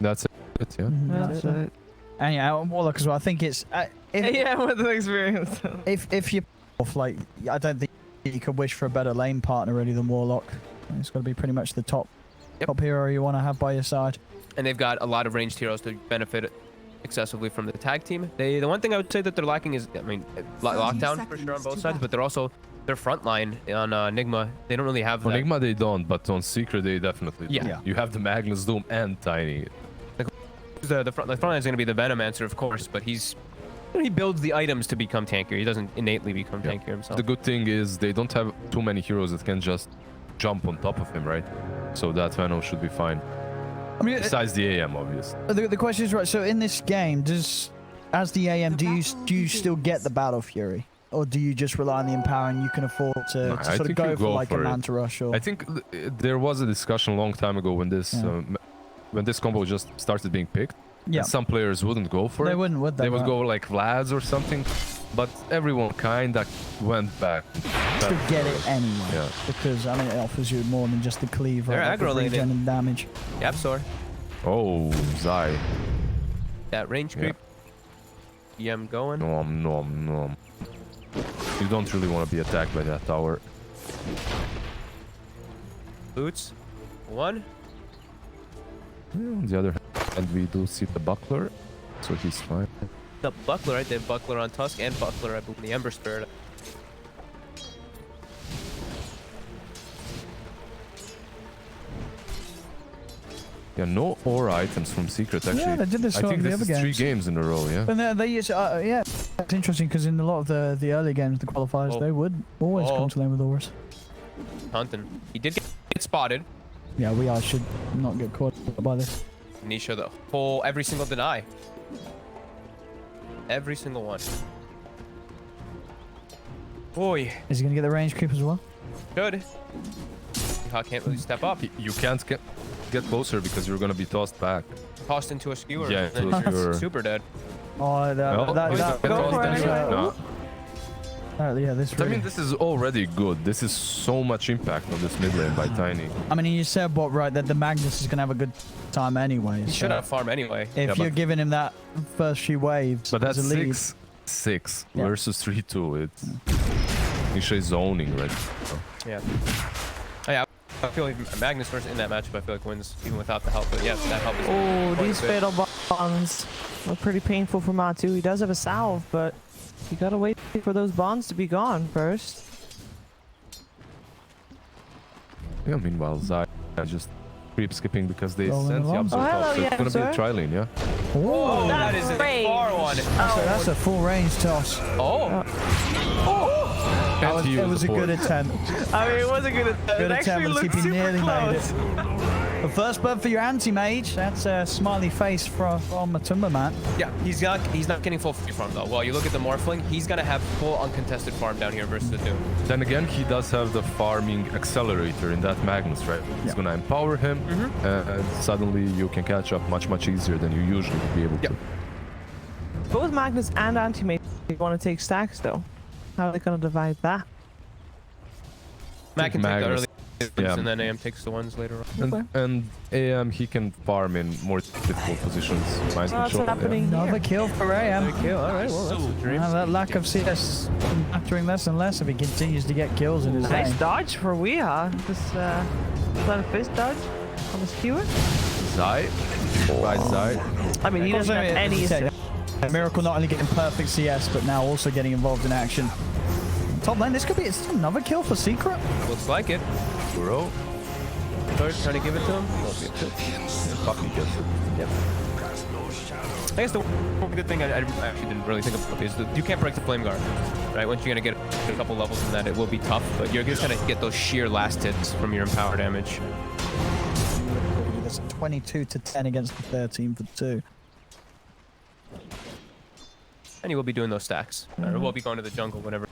That's it, yeah. That's it. And yeah, Warlock as well. I think it's Yeah, with the experience. if you off like I don't think you could wish for a better lane partner really than Warlock. It's got to be pretty much the top hero you want to have by your side. And they've got a lot of ranged heroes to benefit excessively from the tag team. The one thing I would say that they're lacking is, I mean, lockdown for sure on both sides, but they're also their front line on Nigma. They don't really have On that. Nigma they don't, but on Secret they definitely do. Yeah. You have the Magnus Doom and Tiny. The front line is going to be the Venomancer, of course, but he builds the items to become tankier. He doesn't innately become tankier himself. The good thing is they don't have too many heroes that can just jump on top of him, right? So that Venom should be fine. I mean, Besides the AM, obviously. the question is right. So in this game, as the AM, do you still get the Battle Fury, or do you just rely on the Empower and you can afford to I sort of think go you for go like for a it. Manta Rush or? I think there was a discussion a long time ago when this combo just started being picked. Yeah. And some players wouldn't go for They it. wouldn't, would they? They would Right. go like Vlad's or something. But everyone kinda went back. to get it anyway. Yeah. Because I mean, it offers you more than just the cleave. They're like, the aggro-laning. regen and damage. Yapsor. Oh, Zai. That range Yeah. creep. EM going. Nom. You don't really want to be attacked by that tower. Boots. 1. On the other hand, we do see the Buckler, so he's fine. The Buckler, right? They have Buckler on Tusk and Buckler, I believe, in the Ember Spirit. Yeah, no aura items from Secret actually. Yeah, they did this I sort think of the this other is 3 games. games in a row, yeah. And they use, yeah, it's interesting because in a lot of the early games, the qualifiers, Oh. they would always Oh. come to lane with auras. Hunting. He did get spotted. Yeah, I should not get caught by this. Nisha, the whole, every single deny. Every single one. Boy, Is he going to get the range creep as well? good. I can't really step up. You can't get closer because you're gonna be tossed back. Tossed into a skewer. Yeah, and into a then skewer. super dead. Oh, Well, Go for it. No. yeah, this I really. mean, this is already good. This is so much impact on this mid lane by Tiny. I mean, you said what, right? That the Magnus is going to have a good time anyway. He should have farm anyway. If Yeah, you're but- giving him that first few waves, But that's as a lead, 6 Yeah. versus 3-2. It's Nisha is zoning right now. Yeah. Oh, yeah. I feel like Magnus versus in that matchup, I feel like wins even without the help. But yeah, that help is Oh, quite a these bit. fatal bonds were pretty painful for Matu. He does have a salve, but you gotta wait for those bonds to be gone first. Yeah, meanwhile, Zai just creep skipping because they Rolling sent along. Yabs on Oh, top. hello, So it's gonna be a Yabs. tri-lane, yeah? Oh, that is a range. far one. So that's a full range toss. Oh. And he It used was the a good port. attempt. I mean, it was a good attempt. Good It attempt, actually but looked Tippy super nearly made close. it. The first blood for your anti-mage. That's a smiley face from Matumba, man. Yeah, he's not getting full free farm though. While you look at the Morphling, he's gonna have full uncontested farm down here versus the Doom. Then again, he does have the farming accelerator in that Magnus, right? It's gonna empower him, and suddenly you can catch up much easier than you usually would be able Yep. to. Both Magnus and Anti-Mage want to take stacks, though. How are they going to divide that? Matt can take the Magnus. early Yeah. and then AM takes the ones later on. And AM, he can farm in more difficult positions. Mind What's control, happening Another here? kill for AM. Kill. All right, well that's the dream. That lack of CS mattering less and less if he continues to get kills in his Nice lane. dodge for Weeha. This Blood of Fist dodge on the skewer. Zai. Right, Zai. I mean, he doesn't have any assist. Miracle not only getting perfect CS, but now also getting involved in action. Top lane, this could be it's another kill for Secret. Looks like it. Bro. Third, trying to give it to him. Won't be a kill. Puppy gets it. Yep. I guess the one good thing I actually didn't really think of is that you can't break the flame guard, right? Once you're gonna get a couple levels in that, it will be tough, but you're just gonna get those sheer last hits from your empower damage. That's 22-10 against the 13 for 2. And he will be doing those stacks. Or we'll be going to the jungle whenever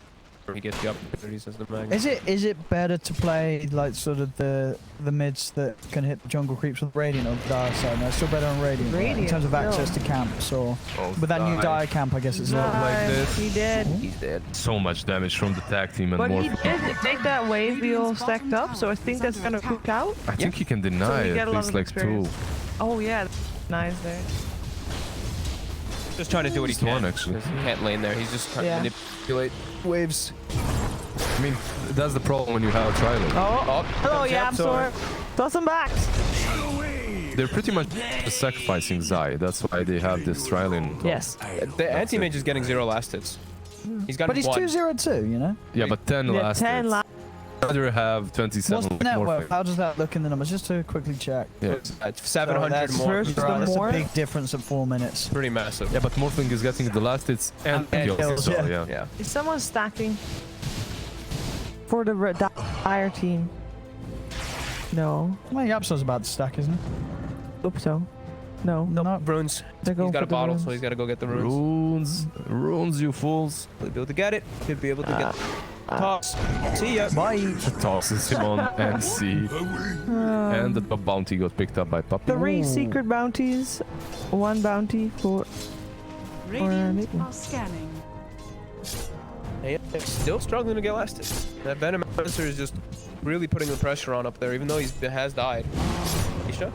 he gets the opportunities as the mag. Is it better to play like sort of the mids that can hit the jungle creeps with Radiant or the Dire side? No, it's still better on Radiant, right? In Radiant, terms of access no. to camps or Oh, with that new die. Dire camp, I guess it's a lot like this. He did. He's dead. So much damage from the tag team and But more. he did make that wave wheel stacked up, so I think that's going to cook out. I think he can So deny we get at a lot least of like experience. 2. Oh, yeah. Nice there. Just trying to do what he Just one, can. actually. 'Cause he can't lane there. He's just trying Yeah. to manipulate waves. I mean, that's the problem when you have a tri-lane. Oh, hello, comes yeah, up, I'm so- sorry. Toss him back. They're pretty much sacrificing Zai. That's why they have this tri-lane. Yes. The anti-mage is getting 0 last hits. He's got But he's one. 2-0-2, you know? Yeah, but 10 Yeah, last 10 hits. last. I'd rather have 27 What's the like net more worth? How does that look in the numbers? Just to quickly check. Yeah. 700 that's more. first- Right, that's more? a big difference at 4 minutes. Pretty massive. Yeah, but Morphling is getting the last hits and And kills. kills, So, yeah. yeah. Yeah. Is someone stacking for the Dire team? No. Well, Yapso's about to stack, isn't he? Hope so. No. No. Runes. They're going He's got for a the bottle, runes. so he's got to go get the runes. Runes, you fools. He'll be able to get it. He'll be able to get toss. See ya. Bye. Tosses him on MC. And the top bounty got picked up by Puppy. 3 secret bounties. 1 bounty for. Radiant Nigma. are scanning. Hey, they're still struggling to get last hits. That Venom Monster is just really putting the pressure on up there, even though he has died. Isha?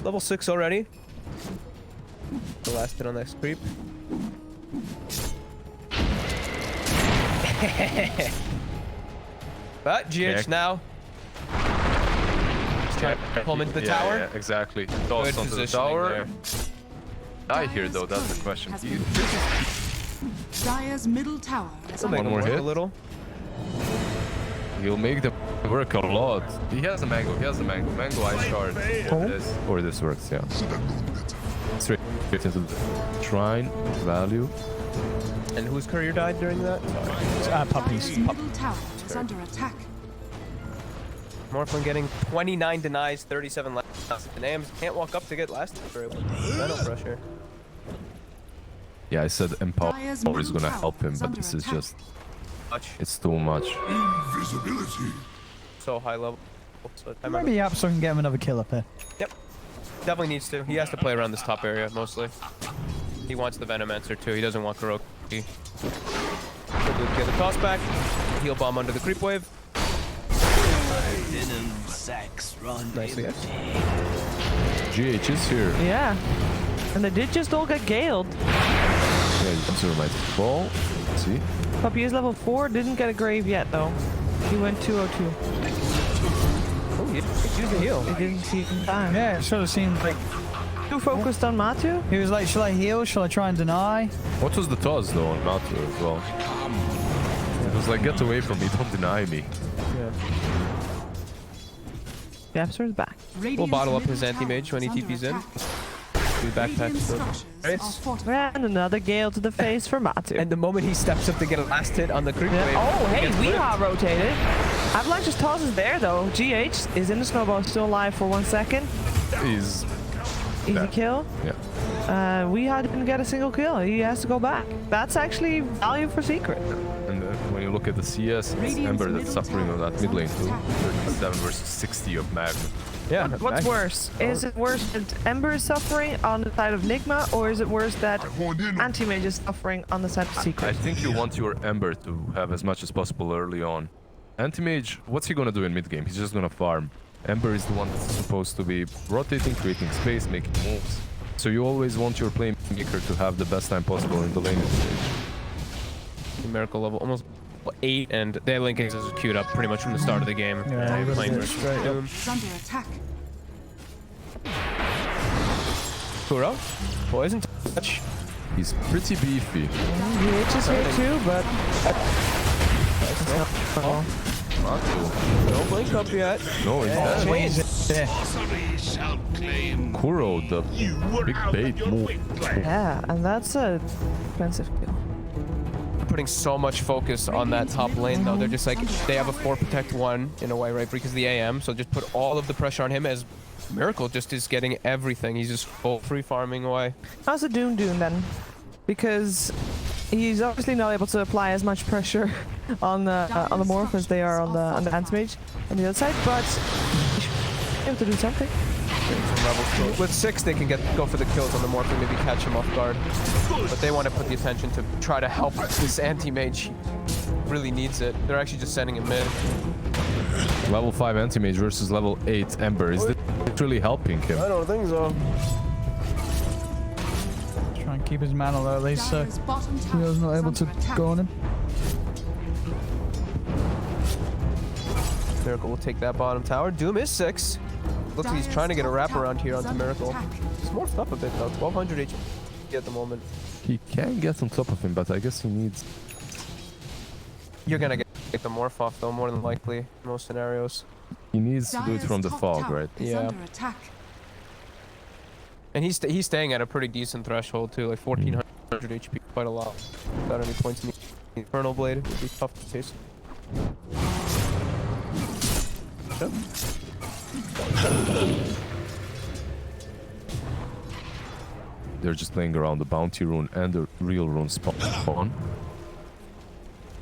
Level 6 already. The last hit on that creep. But GH Okay. now. Just trying to pull him into the tower. Yeah, exactly. Toss Good onto the positioning tower. there. Die here though, that's the question. Has He- been Dire's middle tower is He'll make under One more him work hit. a little. He'll make them work a lot. He has a mango. He has a mango. Mango ice shard. Or this works, yeah. Straight into the shrine. Value. And whose courier died during that? Sorry. Puppies. Dire's middle tower is under attack. Morphling getting 29 denies, 37 last. And AMs can't walk up to get last. Venom pressure. Yeah, I said Empower Dire's is middle gonna tower help him, is but under this is attack. just... Much. It's too much. So high level. So I Maybe Yapso can get him another kill up here. definitely needs to. He has to play around this top area mostly. He wants the Venom answer too. He doesn't want Kuroki. He'll get the toss back. Heal bomb under the creep wave. Nicely. GH is here. Yeah. And they did just all get galed. Yeah, you consider my fall. Let's see. Puppy is level 4, didn't get a grave yet though. He went 202. Oh, he used the heal. It didn't see it in time. Yeah, it sort of seemed like Too focused on Matu? he was like, shall I heal? Shall I try and deny? What was the toss though on Mato as well? It was like, get away from me, don't deny me. Gapster's back. We'll bottle up his anti-mage when he TP's in. Do backpack for And another gale to the face for Matu. And the moment he steps up to get a last hit on the creep wave, Oh, he hey, gets we flipped. are rotated. Avalanche just tosses there though. GH is in the snowball, still alive for 1 second. He's Easy dead. kill. Yeah. We didn't get a single kill. He has to go back. That's actually value for Secret. And when you look at the CS, it's Ember that's suffering on that mid lane too. 37 versus 60 of Magma. Yeah. What's worse? Is it worse that Ember is suffering on the side of Nigma, or is it worse that Anti-Mage is suffering on the side of I Secret? think you want your Ember to have as much as possible early on. Anti-Mage, what's he gonna do in mid game? He's just gonna farm. Ember is the one that's supposed to be rotating, creating space, making moves. So you always want your playmaker to have the best time possible in the lane stage. Miracle level almost 8, and their link is queued up pretty much from the start of the game. Yeah, he was Playing there versus straight up. Doom. is under attack. Kuro, poison touch. He's pretty beefy. GH is here too, but Don't blink up yet. No, he's dead. Yeah. Kuro, the big bait move. yeah, and that's a expensive kill. Putting so much focus on that top lane though. They're just like, they have a 4 protect 1 in a way, right? Because of the AM, so just put all of the pressure on him as Miracle just is getting everything. He's just full free farming away. How's the Doom then? Because he's obviously not able to apply as much pressure on the Morph as they are on the Anti-Mage on the other side, but he should be able to do something. With 6, they can go for the kills on the Morph and maybe catch him off guard. But they want to put the attention to try to help this anti-mage. He really needs it. They're actually just sending him mid. Level 5 Anti-Mage versus level 8 Ember. Is this really helping him? I don't think so. Try and keep his mana low at least, so Dire's bottom tower he was not is able to under attack. go on him. Miracle will take that bottom tower. Doom is 6. Looks like he's trying to get a wraparound here onto Miracle. He's morphed up a bit though. 1200 HP at the moment. He can get on top of him, but I guess he needs... You're gonna get the morph off though, more than likely in most scenarios. He needs to do it Dire's from the top fog, tower right? is Yeah. under attack. And he's staying at a pretty decent threshold too, like 1400 HP, quite a lot. Without any points in the Infernal Blade, it would be tough to chase. Yep. They're just playing around the bounty rune and the real rune spawn.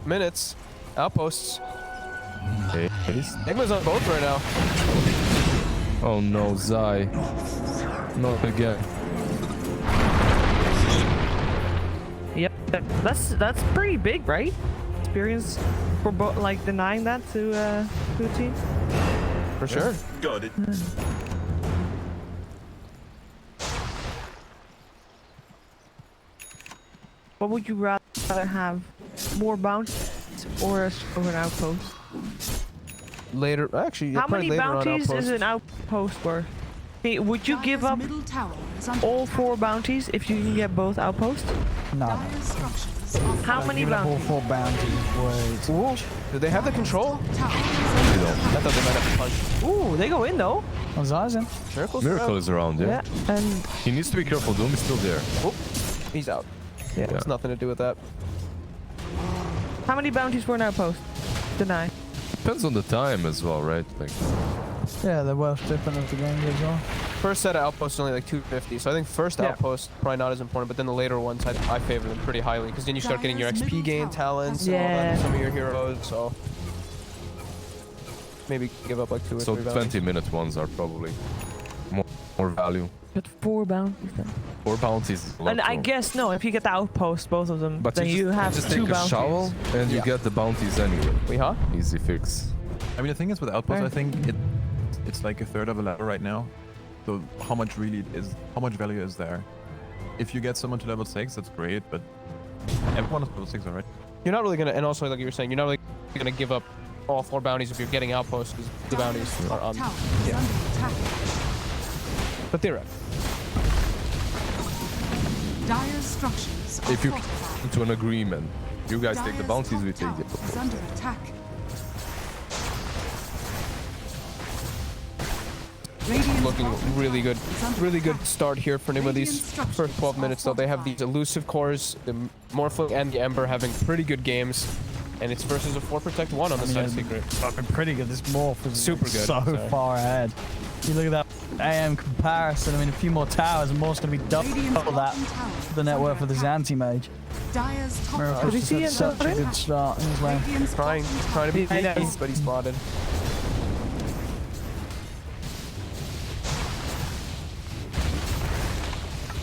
Minutes. Outposts. Okay. Nigma's on both right now. Oh no, Zai. Not again. Yep, that's pretty big, right? Experience for both, like denying that to a team. For sure. Got it. What would you rather have? More bounties or an outpost? Later, actually, yeah, How probably many later on bounties outposts. is an outpost worth? Hey, would you give Dire's up middle tower is under all attack. 4 bounties if you can get both outposts? No. Dire's structures are How many Give it up all bounties? 4 bounties. Wait. Do they have the control? tower. I thought they might have to punch. Ooh, they go in though. Oh, Zai's in. Miracle's Miracle out. is around, yeah? Yeah, and He needs to be careful. Doom is still there. He's out. Yeah. It's nothing to do with that. how many bounties for an outpost? Deny. Depends on the time as well, right? Like, Yeah, they're worth dipping as the game goes on. First set of outposts is only like 250, so I think first Yeah. outpost probably not as important, but then the later ones I favor them pretty highly because then you start getting your Dire's XP middle gain tower talents is and all that Yeah. with some of your heroes. So maybe give up like 2 or so 3 bounties. 20-minute ones are probably more value. But 4 bounties then. 4 bounties is a lot, And I though. guess no, if you get the outpost, both of them, But then you have just 2 take a bounties. shovel and you Yeah. get the bounties anyway. Wait, huh? Easy fix. I mean, the thing is with Outpost, Fair. I think it's like a third of a level right now. So how much value is there? If you get someone to level 6, that's great, but everyone is level 6 already. You're not really gonna, and also like you were saying, you're not really gonna give up all 4 bounties if you're getting outposts because the bounties Dire's are top on. tower is Yeah. under attack. But they're right. Dire's structures are If you fortified. into an agreement, you guys take the Dire's bounties, we top take the tower is under attack. looking really good. Really good start here for Nigma these first 12 minutes, though. They have these elusive cores, the Morphling and the Ember having pretty good games. And it's versus a 4 Protect 1 on the side of Secret. Fucking pretty good. This morph is Super good. so far ahead. You look at that AM comparison. I mean, a few more towers and more's going to be double that. The net worth of this anti-mage. Dyer's top Miracle's Did you just see had him such a already? good start in his lane. Trying to be I know. sneaky, but he's spotted.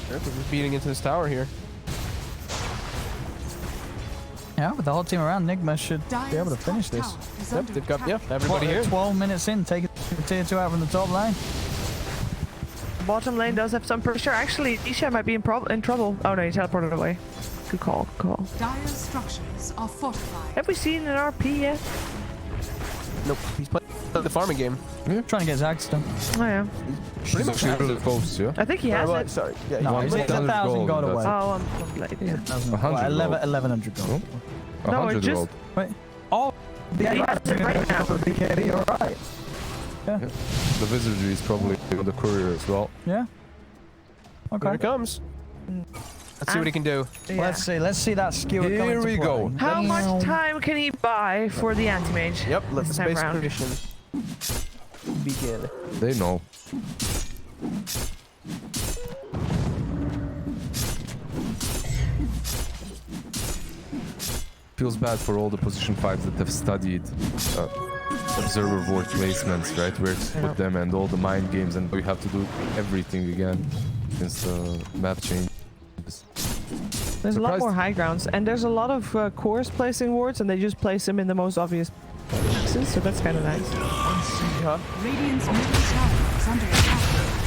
They're beating into this tower here. Yeah, with the whole team around, Nigma should be able to finish this. Yep, they've got everybody here. 12 minutes in, taking tier 2 out from the top lane. Bottom lane does have some pressure. Actually, Isha might be in trouble. Oh no, he teleported away. Good call, good call. Dyer's structures are fortified. Have we seen an RP yet? Nope, he's playing the farming game. Trying to get Zags done. Oh yeah. He's actually really close, yeah? I think he has it. Sorry. Yeah, No, One he's gold, 1,000 gold that's- away. Oh, I'm late. Yeah. 100 gold. 1100 gold. 100 just- gold. Wait. Oh, Yeah, he has it right now. BKB, alright. Yeah. The Wizardry is probably on the courier as well. Yeah. Here Okay. it comes. Let's see what he can do. Yeah. Let's see that skewer come Here into we play. go. How much time can he buy for the anti-mage? Yep, let's This time space round. condition. Begin. They know. Feels bad for all the position 5s that have studied observer ward placements, right? Where to put them and all the mind games, and we have to do everything again since the map changes. There's a lot Surprised- more high grounds, and there's a lot of cores placing wards, and they just place them in the most obvious places, so that's kind of nice. Radiant's middle tower is under attack.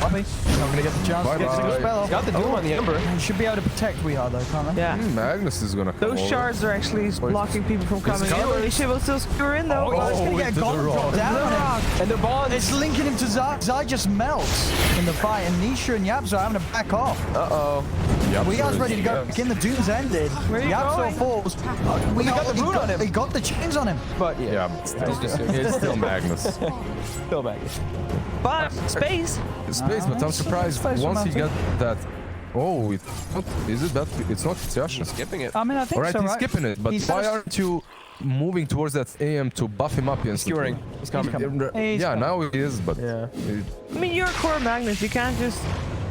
Bobby, not gonna get the chance to get a single Bye-bye. spell off. Got the Doom on the Ember. He should be able to protect We Are though, can't they? Yeah. Magnus is gonna come Those over. shards are actually blocking people from coming in. Isha will still skewer in though. Oh, he's gonna get into a golden the drop rock. down on him. And they're bonds. It's linking him to Zai. Zai just melts in the fight, and Nisha and Yapso are having to back off. Uh-oh. Yep, We Are's so ready to go. yes. Again, the Doom's ended. Where are you Yapso going? falls. He got the rune on him. He got the chains on him. But yeah, Yeah, but still, it's still Magnus. still back. But space. Space, but I'm surprised Space once he romantic. got that. Oh, is it that? It's not Yasha. Skipping it. I mean, I think Alright, so, he's right? skipping it, but He's why just- aren't you moving towards that AM to buff him up instantly? Skewering. He's coming. He's Yeah, coming. now he is, but Yeah. I mean, you're a core Magnus. You can't just.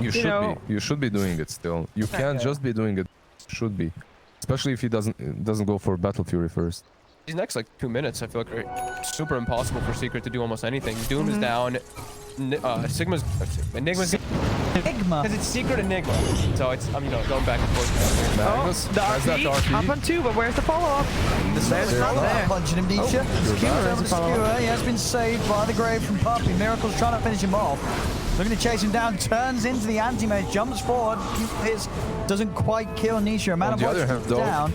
you should know. be. You should be doing it still. You can't just be doing it. Should be, especially if he doesn't go for Battle Fury first. These next like 2 minutes, I feel like are super impossible for Secret to do almost anything. Doom is down. Sigma's Enigma's Nigma. because it's Secret Enigma, so it's going back and forth. Magnus The has that RP. Up RP. on 2, but where's the follow-up? There's There. not there. Punching him, Nisha. Skewer back. over to Skewer. He has been saved by the grave from Puppy. Miracle's trying to finish him off. Looking to chase him down, turns into the anti-mage, jumps forward, hits, doesn't quite kill Nisha. Amount On the of other voice hand, though- down.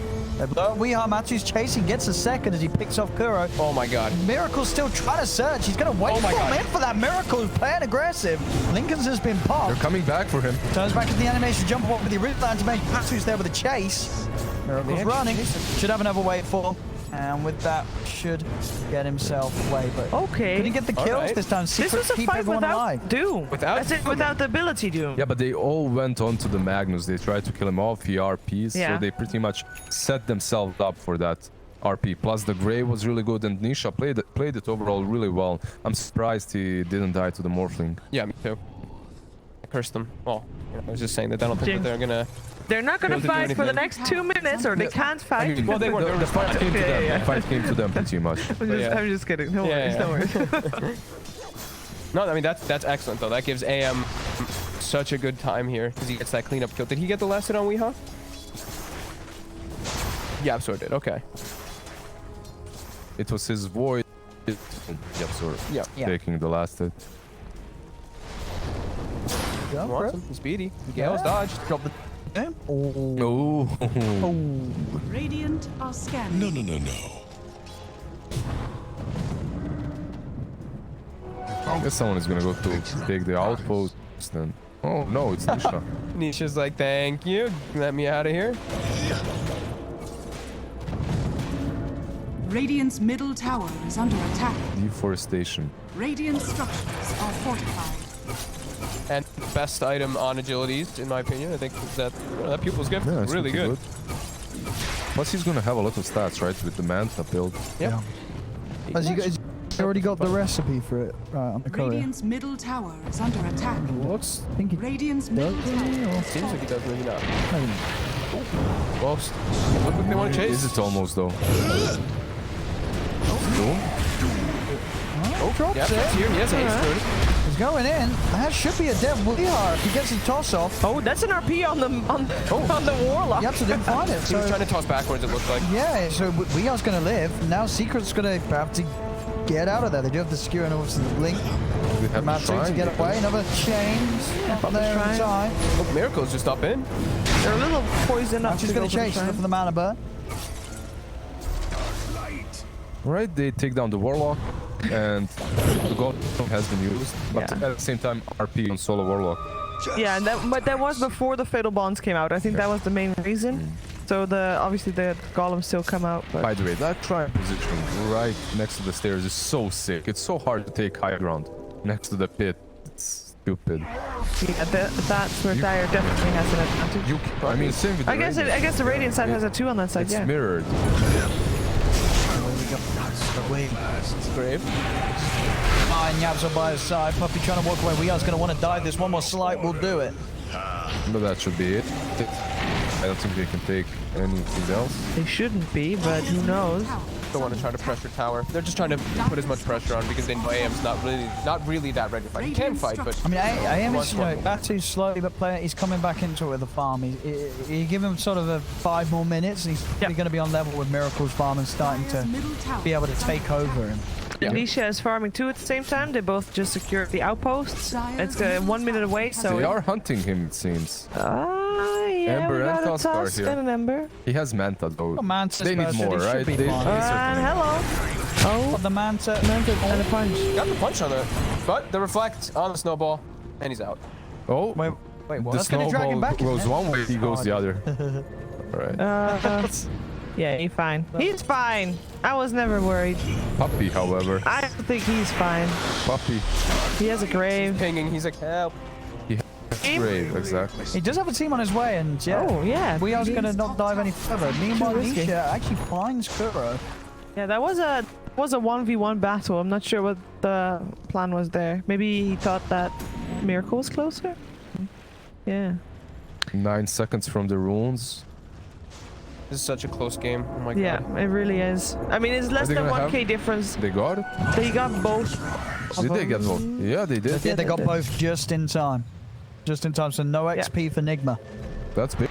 Matsu's chasing, gets a second as he picks off Kuro. Oh my god. Miracle's still trying to search. He's going to wait Oh my for God. him in for that. Miracle's playing aggressive. Lincoln's has been They're popped. coming back for him. Turns back to the animation, jump off with the original anti-mage. Matsu's there with a chase. Miracle's running. Should have another wait for. And with that, should get himself away. But Okay. couldn't get the kills Alright. this time. This Secret was a keep fight everyone without alive. Doom. Without That's it, without the ability Doom. Yeah, but they all went on to the Magnus. They tried to kill him off. He RPs, Yeah. so they pretty much set themselves up for that RP. Plus, the Grey was really good, and Nisha played it overall really well. I'm surprised he didn't die to the Morphling. Yeah, me too. I cursed them. Well, I was just saying that I don't think that they're gonna. They're not going to Able to do fight for the anything. next 2 minutes, or they can't I fight. mean, Well, they weren't. They were the fight came to Yeah, them. yeah. The fight came to them pretty much. Yeah. I'm just kidding. No Yeah, worries, yeah. no worries. No, I mean that's excellent though. That gives AM such a good time here because he gets that cleanup kill. Did he get the last hit on Weehaw? Yeah, so did. Okay. It was his void. Yep, sorry. Yeah. Yeah. Taking the last hit. Go for it. Awesome. He's speedy. Gale's dodged. Drop the Damn. Oh. Radiant are scanning. I guess someone is gonna go to take the outpost then. Oh no, it's Nisha. Nisha's like, thank you. Let me out of here. Radiant's middle tower is under attack. Deforestation. Radiant structures are fortified. best item on agilities, in my opinion. I think that that pupil's gift Yeah, is it's really pretty good. Plus, he's gonna have a lot of stats, right, with the Manta build. Yeah. Has you already got the recipe for it right on the courier? Radiant's middle tower is under attack. Looks I think he Radiant's middle tower. seems like he does, maybe not. maybe. Well, look like they want to chase. Is it almost though? Doom? Oh, drops Yep, it. it's here. He has ace for it. He's going in. That should be a dead Weehar if he gets his toss off. Oh, that's an RP on the on the Warlock. Yep, so didn't find it. He So was trying to toss backwards, it looked like. yeah, so Weehar's going to live. Now Secret's going to have to get out of there. They do have the skewer and obviously the blink. We have Matu to Shrine. get away. Another chains up there in Shrine. time. Look, Miracle's just up in. They're a little poisoned up. She's to going go to for the chase shrine. for the mana burn. Right, they take down the Warlock, and the God has been used, but Yeah. at the same time, RP on solo Warlock. Yeah, and but that was before the Fatal Bonds came out. I think that was the main reason. So obviously the golems still come out. But By the way, that Triumph position right next to the stairs is so sick. It's so hard to take high ground next to the pit. It's stupid. yeah, that's where Dire definitely has an advantage. I mean, same with the I guess Radiant. the Radiant side has a 2 on that side. It's Yeah. mirrored. Grave. Fine, Yabs are by his side. Puppy trying to walk away. Weehar's going to want to dive this. One more slight will do it. But that should be it. I don't think they can take anything else. They shouldn't be, but who knows? Don't want to try to pressure tower. They're just trying to put as much pressure on because they know AM's not really that ready to fight. He can fight, but I mean, I am, Wants you know, one. Batu's slowly but playing. He's coming back into it with the farm. You give him sort of a 5 more minutes, and he's probably going to be on level with Miracle's farm and starting Dire's to middle tower be able to is take under over attack. him. Alicia is farming too at the same time. They both just secured the outposts. It's 1 minute away, so They are hunting him, it seems. yeah, Ember we and got a Tusk are Tusk here. and an Ember. He has Manta though. Oh, Manta's They need versus, more, he should right? be They fine. certainly Hello. Oh, The Manta. and a punch. got the punch on there. But the reflect on the snowball, and he's out. Oh, Wait, what? the That's going to drag him snowball back. goes isn't it? one way, he goes the other. Alright. Yeah, he's fine. He's fine. I was never worried. Puppy, however. I don't think he's fine. Puppy. He has a grave. Pinging, he's like, help. Brave, exactly. He does have a team on his way, and yeah. Oh, yeah. Weehar's going to not dive any further. Meanwhile, risky. Nisha actually finds Kuro. Yeah, that was a 1v1 battle. I'm not sure what the plan was there. Maybe he thought that Miracle was closer? Yeah. 9 seconds from the runes. This is such a close game. Oh my god. Yeah, it really is. I mean, it's less they than gonna 1k difference. They got it? They got both. Did they get both? Yeah, they did. Yeah, they got did. both just in time. Just in time, so no XP for Nigma. That's big.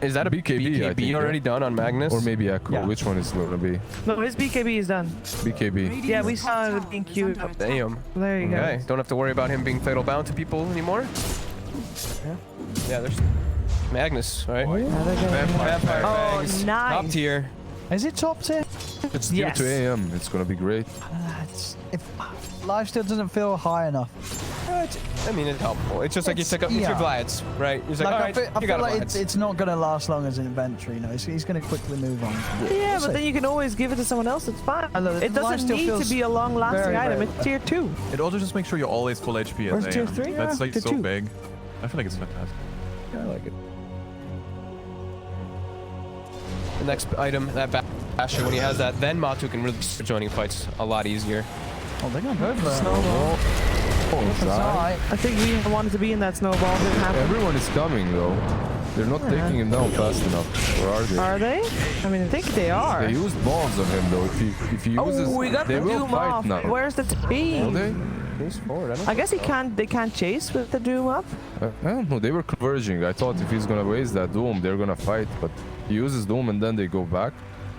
Is that a BKB, I think, already done on Magnus? Or maybe Echo. Yeah. Which one is it gonna be? No, his BKB is done. BKB. Yeah, we saw it being queued up. Damn. There you Okay. go. Don't have to worry about him being fatal bound to people anymore. Yeah, there's Magnus, right? Vampire Oh, Fangs. nice. Top tier. Is it top tier? It's due Yes. to AM. It's gonna be great. If life still doesn't feel high enough. I mean, it's helpful. It's just like you It's- took up your yeah. Vlads, right? You're like, Like, all I right, feel, you I got feel a like Vlads. it's not going to last long as an inventory, you know. He's going to quickly move on. Yeah, We'll but then see. you can always give it to someone else. It's fine. I know, It life doesn't still need to feels be a long-lasting very, item. very It's tier 2. It also just makes sure you're always full HP Where's as tier AM. 3? That's Yeah, like tier so 2. big. I feel like it's fantastic. Yeah, I like it. The next item, that Basher, when he has that, then Matu can really start joining fights a lot easier. Oh, they're going to go for it. Snowball. Alright. I think we wanted to be in that snowball. Didn't happen. Everyone is coming though. They're not taking him down fast enough. Or are they? Are they? I mean, I think they are. They used bombs on him though. If he uses, Oh, we got they the will Doom fight off. now. Where's the speed? Will they? He's forward, I don't I guess he can't. They can't chase with the Doom up. I don't know. They were converging. I thought if he's gonna waste that Doom, they're gonna fight. But he uses Doom and then they go back.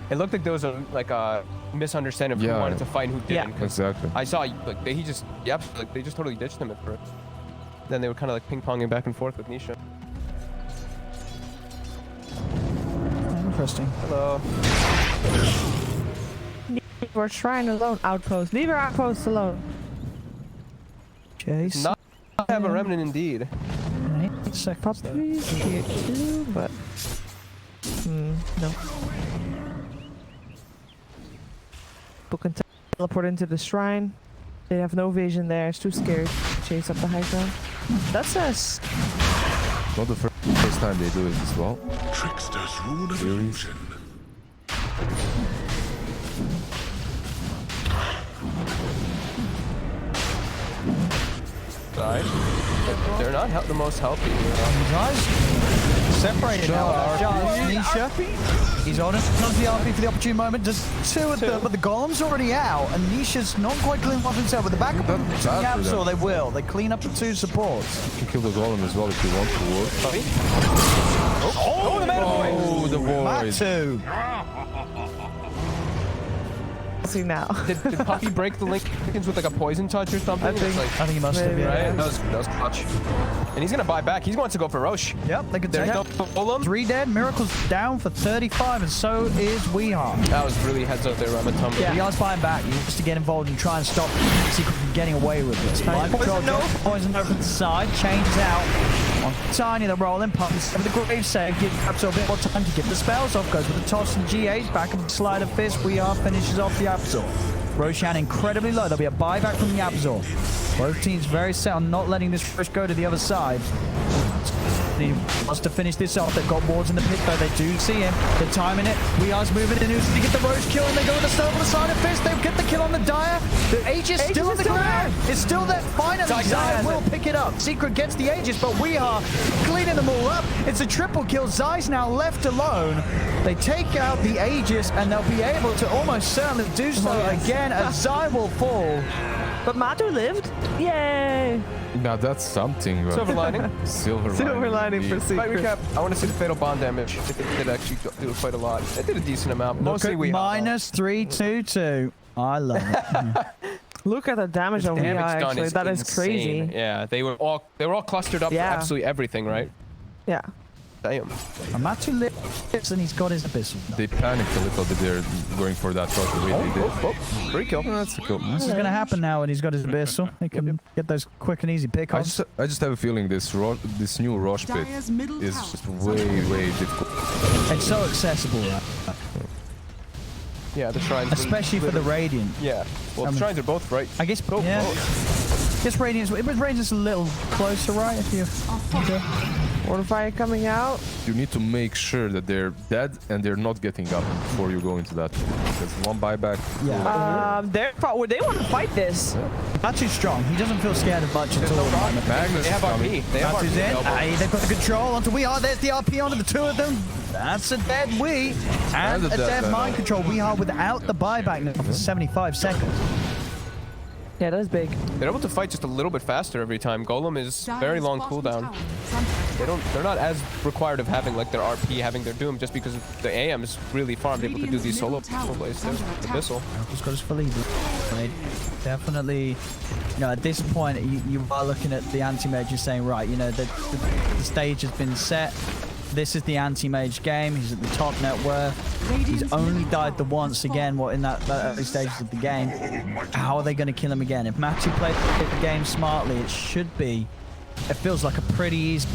It looked like there was a misunderstanding of Yeah. who wanted to fight and who Yeah. didn't. Exactly. I saw like they just totally ditched him at first. Then they were kind of like ping-ponging back and forth with Nisha. Interesting. Hello. We're shrine alone. Outpost. Leave our outposts alone. Chase. Not have a remnant indeed. 8 seconds there. Puppies here too, but no. People can teleport into the shrine. They have no vision there. It's too scary to chase up the high ground. That's us. Not the first time they do it as well. Trickster's rune of illusion. Side. They're not the most healthy. Guys, separated now. Nisha. He's on it. Comes the RP for the opportune moment. Does two of them, but the golem's already out, and Nisha's not quite clean off himself. With the back of the capsule, they will. They clean up the two supports. You can kill the golem as well if you want to work. Oh, the man boy! Oh, the void. Matu. See now. Did Puppy break the Lincolns with like a poison touch or something? I think he must have. maybe, Yeah. Right? That was clutch. And he's gonna buy back. He wants to go for Roche. Yep, they could There's take no it. golem. 3 dead. Miracle's down for 35, and so is Weehaw. That was really heads up there, Ramatumba. Yeah. Weehar's buying back. He wants to get involved and try and stop Secret from getting away with this. Mind control, poison over the side, changes out. On Tiny, the rolling pumps with the grave save, gives Absol a bit more time to get the spells off. Goes with the toss and GH, back of the sleight of fist. Weehaw finishes off the Absol. Roshan incredibly low. There'll be a buyback from the Absol. Both teams very set on not letting this rush go to the other side. He wants to finish this off. They've got wards in the pit, though. They do see him. They're timing it. Weehar's moving in. Who's to get the Roche kill? And they go with the stone on the side of fist. They get the kill on the Dire. The Aegis still on the ground. It's still there. Finally, Zaya will pick it up. Secret gets the Aegis, but Weehaw cleaning them all up. It's a triple kill. Zai's now left alone. They take out the Aegis, and they'll be able to almost certainly do so again as Zai will fall. But Matu lived. Yay! Now that's something. But Silver lining. Silver lining. for Fight Secret. recap. I want to see the fatal bond damage. It did actually do quite a lot. It did a decent amount. Mostly we minus 322. I love it. Look at the damage on damage Weehaw, done actually. is That is insane. crazy. Yeah, they were all clustered up for Yeah. absolutely everything, right? Yeah. Damn. Matu lives and he's got his abyssal. They panicked a little bit there, going for that shot the way they did. Free kill. That's a cool. This is going to happen now when he's got his abyssal. He can get those quick and easy pickoffs. I just have a feeling this new Roche pit Dire's middle is tower just is way under difficult. It's so accessible, right? Yeah, the shrines. Especially for the Radiant. Yeah. Well, I the mean- shrines are both right. I guess, yeah. Guess Radiant's a little closer, right? If you... Okay. Fortify coming out. You need to make sure that they're dead and they're not getting up before you go into that. Because one buyback. Yeah. They want to fight this. Not too strong. He doesn't feel scared of much at all. Magnus They have coming. RP. They have Matu's RP. in. elbow. They've got the control onto Weehaw. There's the RP onto the two of them. That's a dead Wee. And And a a dead dead Venom. mind control. Weehaw without the buyback now for 75 seconds. Yeah, that's big. They're able to fight just a little bit faster every time. Golem is Dire's very long bottom cooldown. tower is under attack. They're not as required of having like their RP, having their Doom, just because the AM is really farmed, able to do these solo plays too. Abyssal. He's got his fully right. Definitely, at this point, you are looking at the anti-mage and saying, right, the stage has been set. This is the anti-mage game. He's at the top net worth. He's only died the once again, in that early stages of the game. How are they going to kill him again? If Matu played the game smartly, it feels like a pretty easy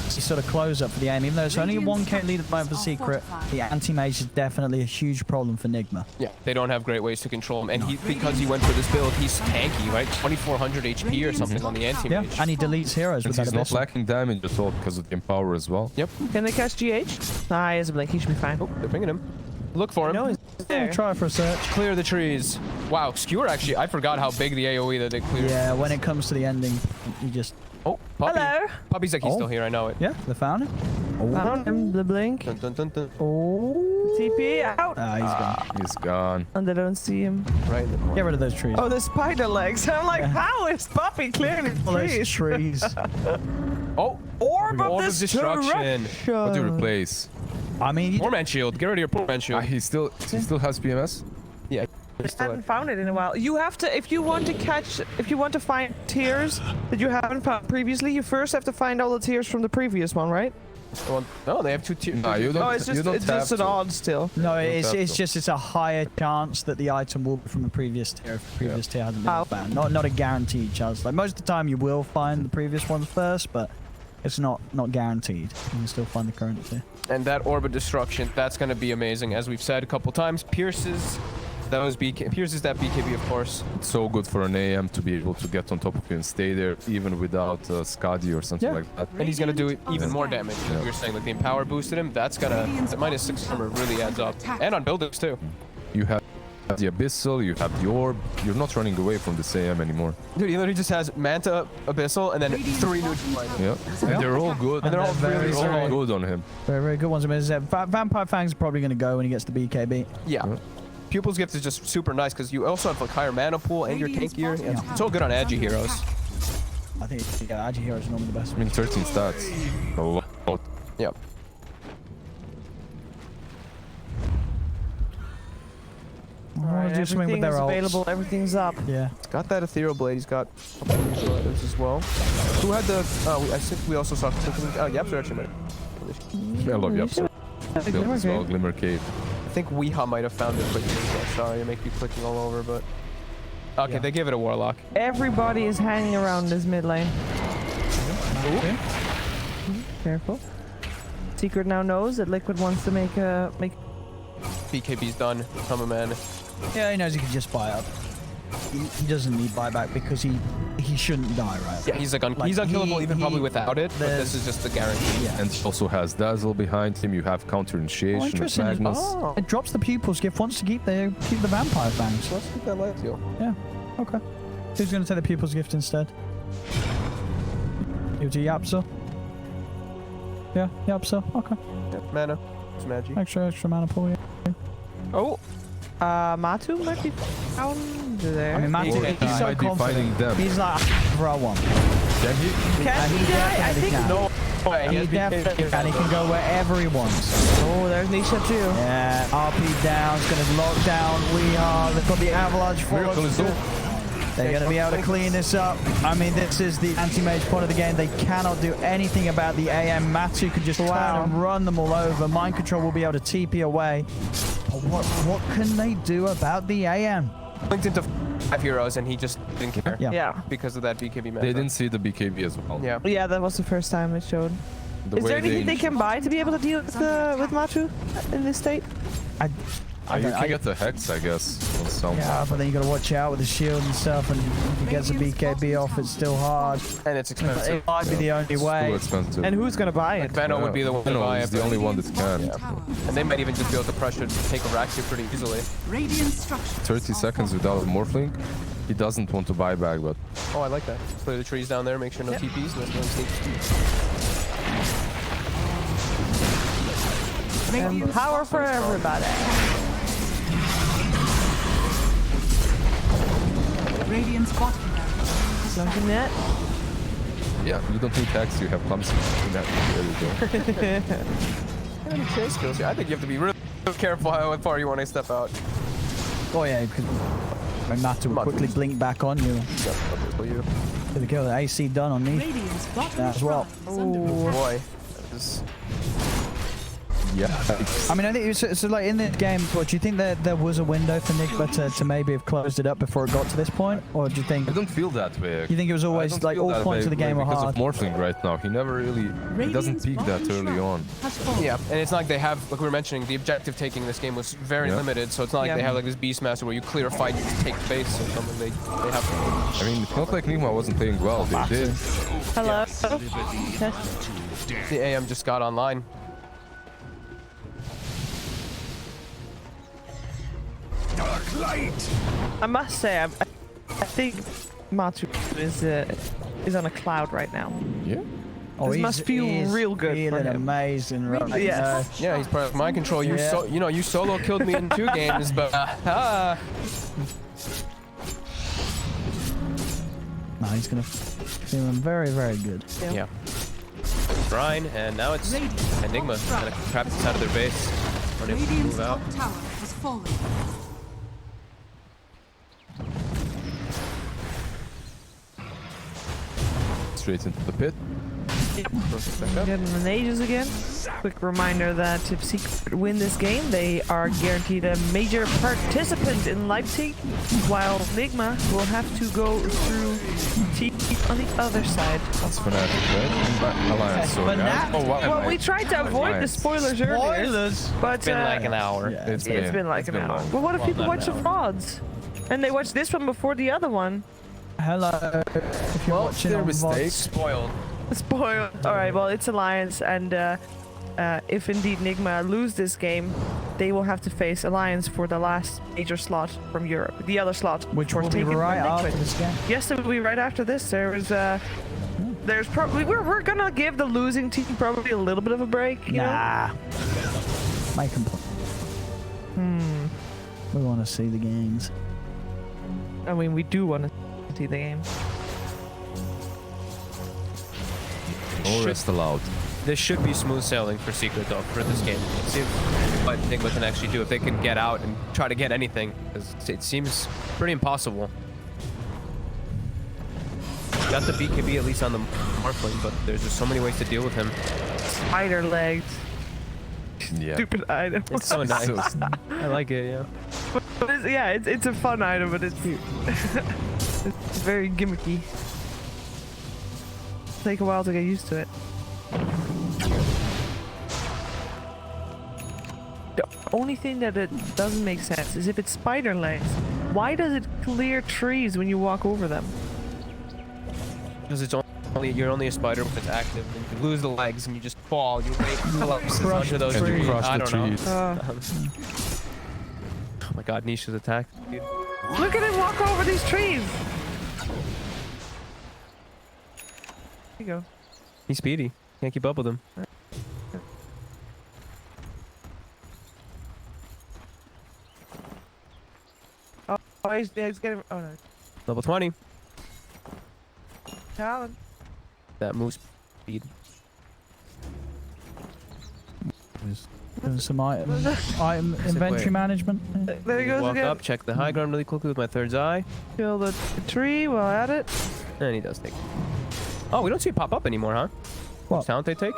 sort of close-up for the aim. Even though it's only a 1k lead at the moment for Secret, the anti-mage is definitely a huge problem for Nigma. Yeah, they don't have great ways to control him, and because he went for this build, he's tanky, right? 2400 HP or something on the Yeah, anti-mage. and he deletes heroes And with that he's not abyssal. lacking damage at all because of the Empower as well. Yep. Can they catch GH? Nah, he has a blink. He should be fine. Oh, they're pinging him. Look for him. No, he's there. Try for a search. Clear the trees. Wow, Skewer actually, I forgot how big the AoE that they cleared. Yeah, when it comes to the ending, you just... Oh, Puppy. Hello. Puppy's like, he's still here, I know it. Yeah, they found him. Found him. The blink. Dun, dun, dun, dun. Oh. TP out. He's gone. He's gone. And they don't see him. Right in the corner. Get rid of those trees. Oh, the spider legs. I'm like, how is Puppy clearing All those trees? trees. Oh, Orb of Destruction. What do you replace? I mean, Poor man shield. Get rid of your poor man shield. He still has PMS? Yeah. I haven't found it in a while. You have to, if you want to find tiers that you haven't found previously, you first have to find all the tiers from the previous one, right? Well, no, they have two tiers. No, you don't. Oh, it's you just don't it's have just an to. odd still. no, have it's a higher chance that the item will be from a previous tier if the previous tier hasn't been Oh. found. Not a guaranteed chance. Like most of the time, you will find the previous ones first, but it's not guaranteed. You can still find the current tier. And that Orb of Destruction, that's going to be amazing. As we've said a couple times, pierces That was BK. Here's is that BKB, of course. It's so good for an AM to be able to get on top of you and stay there, even without Skadi or something like that. And he's gonna do even more damage. Yeah. You're saying like the Empower boosted him. That's gonna the -6 armor really adds up. And on buildings too. You have the Abyssal, you have the Orb. You're not running away from this AM anymore. Dude, he literally just has Manta, Abyssal, and then 3 neutralizers. Yeah, and they're all good. And they're all very They're all strong. good on him. Very, very good ones. I mean, Vampire Fang's probably going to go when he gets the BKB. Yeah. Pupil's Gift is just super nice because you also have like higher mana pool and you're tankier. Yeah. It's all good on Agi heroes. I think Agi Hero is normally the best. I mean, 13 stats. A lot. Yep. Alright, Just swing with everything's their ults. available, everything's up. Yeah. He's got that Ethereal Blade. He's got a couple of neutralizers as well. Who had the... I think we also saw... Yapster actually might have... I love Yapster. Build as well, Okay. Glimmer Cave. I think Weeha might have found it quickly as well. Sorry, I make you clicking all over, but... Okay, Yeah. they gave it a Warlock. Everybody is hanging around this mid lane. Okay. Careful. Secret now knows that Liquid wants to make BKB's done. I'm a man. Yeah, he knows he can just buy up. He doesn't need buyback because he shouldn't die, right? Yeah, he's like, Like, he's unkillable even he- probably without it, but this is just the guarantee. Yeah. And he also has Dazzle behind him. You have counter initiation with interesting. Magnus. Oh, It drops the Pupil's Gift, wants to keep the Vampire Fangs. let's keep that light deal. Yeah, okay. Who's going to take the Pupil's Gift instead? Give it to Yapsa. Yeah, Yapsa, okay. Yeah, mana. It's magic. Extra mana pool, yeah. Oh, Matu might be down there. I mean, Matu, He he's so might be confident. finding them. He's like, for our one. Can he? Can he die? I think can. no way. He definitely can. He can go wherever he wants. Oh, there's Nisha too. Yeah, RP down, it's going to lock down. They've got the Avalanche Miracle is follow. over. They're going to be able to clean this up. I mean, this is the anti-mage part of the game. They cannot do anything about the AM. Matu could just turn and run them all over. Mind Control will be able to TP away. But what can they do about the AM? Linked into 5 heroes and he just didn't care. Yeah. Yeah. Because of that BKB mana. They didn't see the BKB as well. Yeah. Yeah, that was the first time it showed. The Is way there anything they can buy to be able to deal with Matu in this state? You can get the Hex, I guess, on some. Yeah, but then you got to watch out with the shield and stuff. And if he gets a BKB off, it's still hard. And it's expensive. It might be the only It's way. too expensive. And who's gonna buy it? Vano would be the one to No, buy he's it. the only one that can. And they might even just be able to pressure to take a Raxia pretty easily. Radiant structures 30 seconds without a Morphling. He doesn't want to buy back, but Oh, I like that. Clear the trees down there, make sure no TPs, and no sneaks. And power for everybody. Radiant's bottom barracks has Something net. yeah, you don't need Hex, you have Clumsy. There you go. Any chase skills here? I think you have to be really careful how far you want to step out. Oh yeah, because Matu will quickly blink back on you. You. There we go, the AC done on me. Radiant's bottom As well. shrine is under Oh attack. boy. That is... Yeah. I mean, I think so like in this game, what do you think that there was a window for Nigma to maybe have closed it up before it got to this point, or do you think I don't feel that way. you think it was I always don't like feel all that points way, of the game like, were because hard? of Morphling right now. He never really, he doesn't Radiant's peak that bottom early shrine on. has fallen. Yeah, and it's not like they have, like we were mentioning, the objective taking this game was very Yeah. limited, so it's not like Yeah. they have like this Beastmaster where you clear a fight, you just take base or something. They have I mean, it's not like Nigma wasn't playing well. They did. Hello. the AM just got online. Dark light. I must say, I think Matu is on a cloud right now. Yeah. Oh, This must feel he's real good for feeling him. amazing right Yes. Yeah, he's part of mind control. You Yeah. you solo killed me in 2 games, but No, he's gonna feel very, very good. yeah. Shrine, and now it's Enigma kind of trapped inside of their base. Unable to Radiant's move out. top tower has fallen. Straight into the pit. Getting the Ages again. Quick reminder that if Secret win this game, they are guaranteed a major participant in Leipzig, while Nigma will have to go through team on the other side. That's Fnatic, right? Alliance, sorry. Fnatic. Oh, why? Well, we tried to avoid the Alliance. spoilers earlier, Spoilers. but It's been like an hour. Yeah. It's been like an hour. long. But what if people not watch the an VODs? And they watch this one before the other one? Hello. If you're watching their on mistake. VOD. Spoiled. Spoiled. Alright, well, it's Alliance, and if indeed Nigma lose this game, they will have to face Alliance for the last major slot from Europe. The other slot. Which was will be taken by right Liquid. after this game. Yes, it will be right after this. There's probably we're gonna give the losing team probably a little bit of a break, you know? Nah. Make them play. We want to see the games. I mean, we do want to see the game. No rest allowed. This should be smooth sailing for Secret though for this game. Let's see what Nigma can actually do if they can get out and try to get anything. 'Cause it seems pretty impossible. Got the BKB at least on the Morphling, but there's just so many ways to deal with him. Spider legs. Yeah. Stupid item. It's so nice. So- I like it, yeah. But it's a fun item, but it's it's very gimmicky. Take a while to get used to it. The only thing that it doesn't make sense is if it's spider legs. Why does it clear trees when you walk over them? Because it's only you're only a spider when it's active, and you lose the legs and you just fall. You wait collapses Crush under those And you trees. crush I the don't know. trees. Oh my God, Nisha's attack. Dude. Look at him walk over these trees. There you go. He's speedy. Can't keep up with him. Oh, he's getting. Oh no, Level 20. Talon. That moves speed. There's some item inventory wait. management. There he goes Walk again. up, check the high ground really quickly with my third's eye. Kill the tree while at it. And he does take. Oh, we don't see it pop up anymore, huh? What? Which talent they take?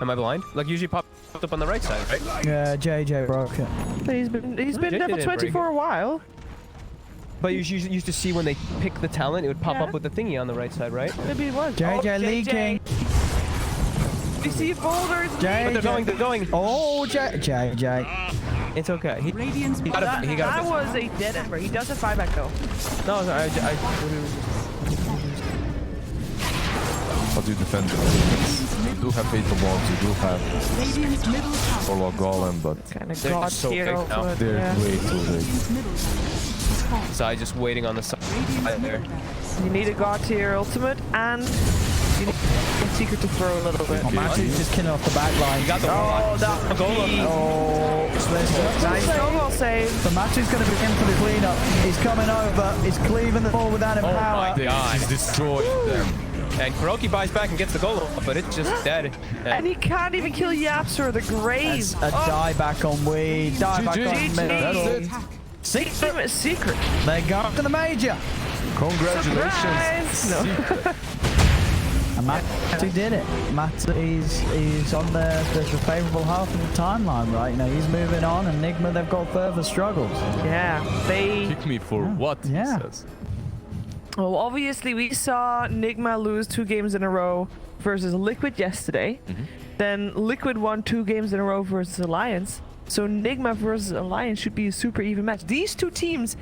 Am I blind? Like usually popped up on the right side, right? Yeah, JJ broke it. But he's been JJ level didn't 20 break for a while. But you used to see when they pick the talent, it would pop Yeah. up with the thingy on the right side, right? Maybe it was. JJ Oh, leaking. We see boulders. But they're going. Oh, JJ. It's okay. He Radiant's got bottom a, he got That a, was a dead ember. He does have buyback though. no, sorry, How do you defend them? You do have fatal bombs, you do have Radiant's middle tower. Orlok Golem, but Kind of They're god just so tier big now. ultimate, they're yeah. way too big. Radiant's middle tower is falling. Sai just waiting on the side Radiant's there. middle barracks. You need a god tier ultimate and you need a secret to throw a little bit. Oh, Matthew's just killing off the back line. You got the Oh, that goal. Oh, nice snowball save. So Matthew's going to be in for the cleanup. He's coming over. He's cleaving the ball without Oh power. my God. He's destroyed them. And Kuroki buys back and gets the goal, but it's just dead. And he can't even kill Yaps or the grave. That's a die back on weed. Die back GG. on middle. That's it. Secret. Ultimate secret. They go to the major. Congratulations. Surprise! No. And Matthew did it. Matthew, he's on the favourable half of the timeline, right? You know, he's moving on, and Nigma, they've got further struggles. Yeah, they. Kick me for what? Yeah. He says. Well, obviously, we saw Nigma lose 2 games in a row versus Liquid yesterday. Then Liquid won 2 games in a row versus Alliance. So Nigma versus Alliance should be a super even match. These 2 teams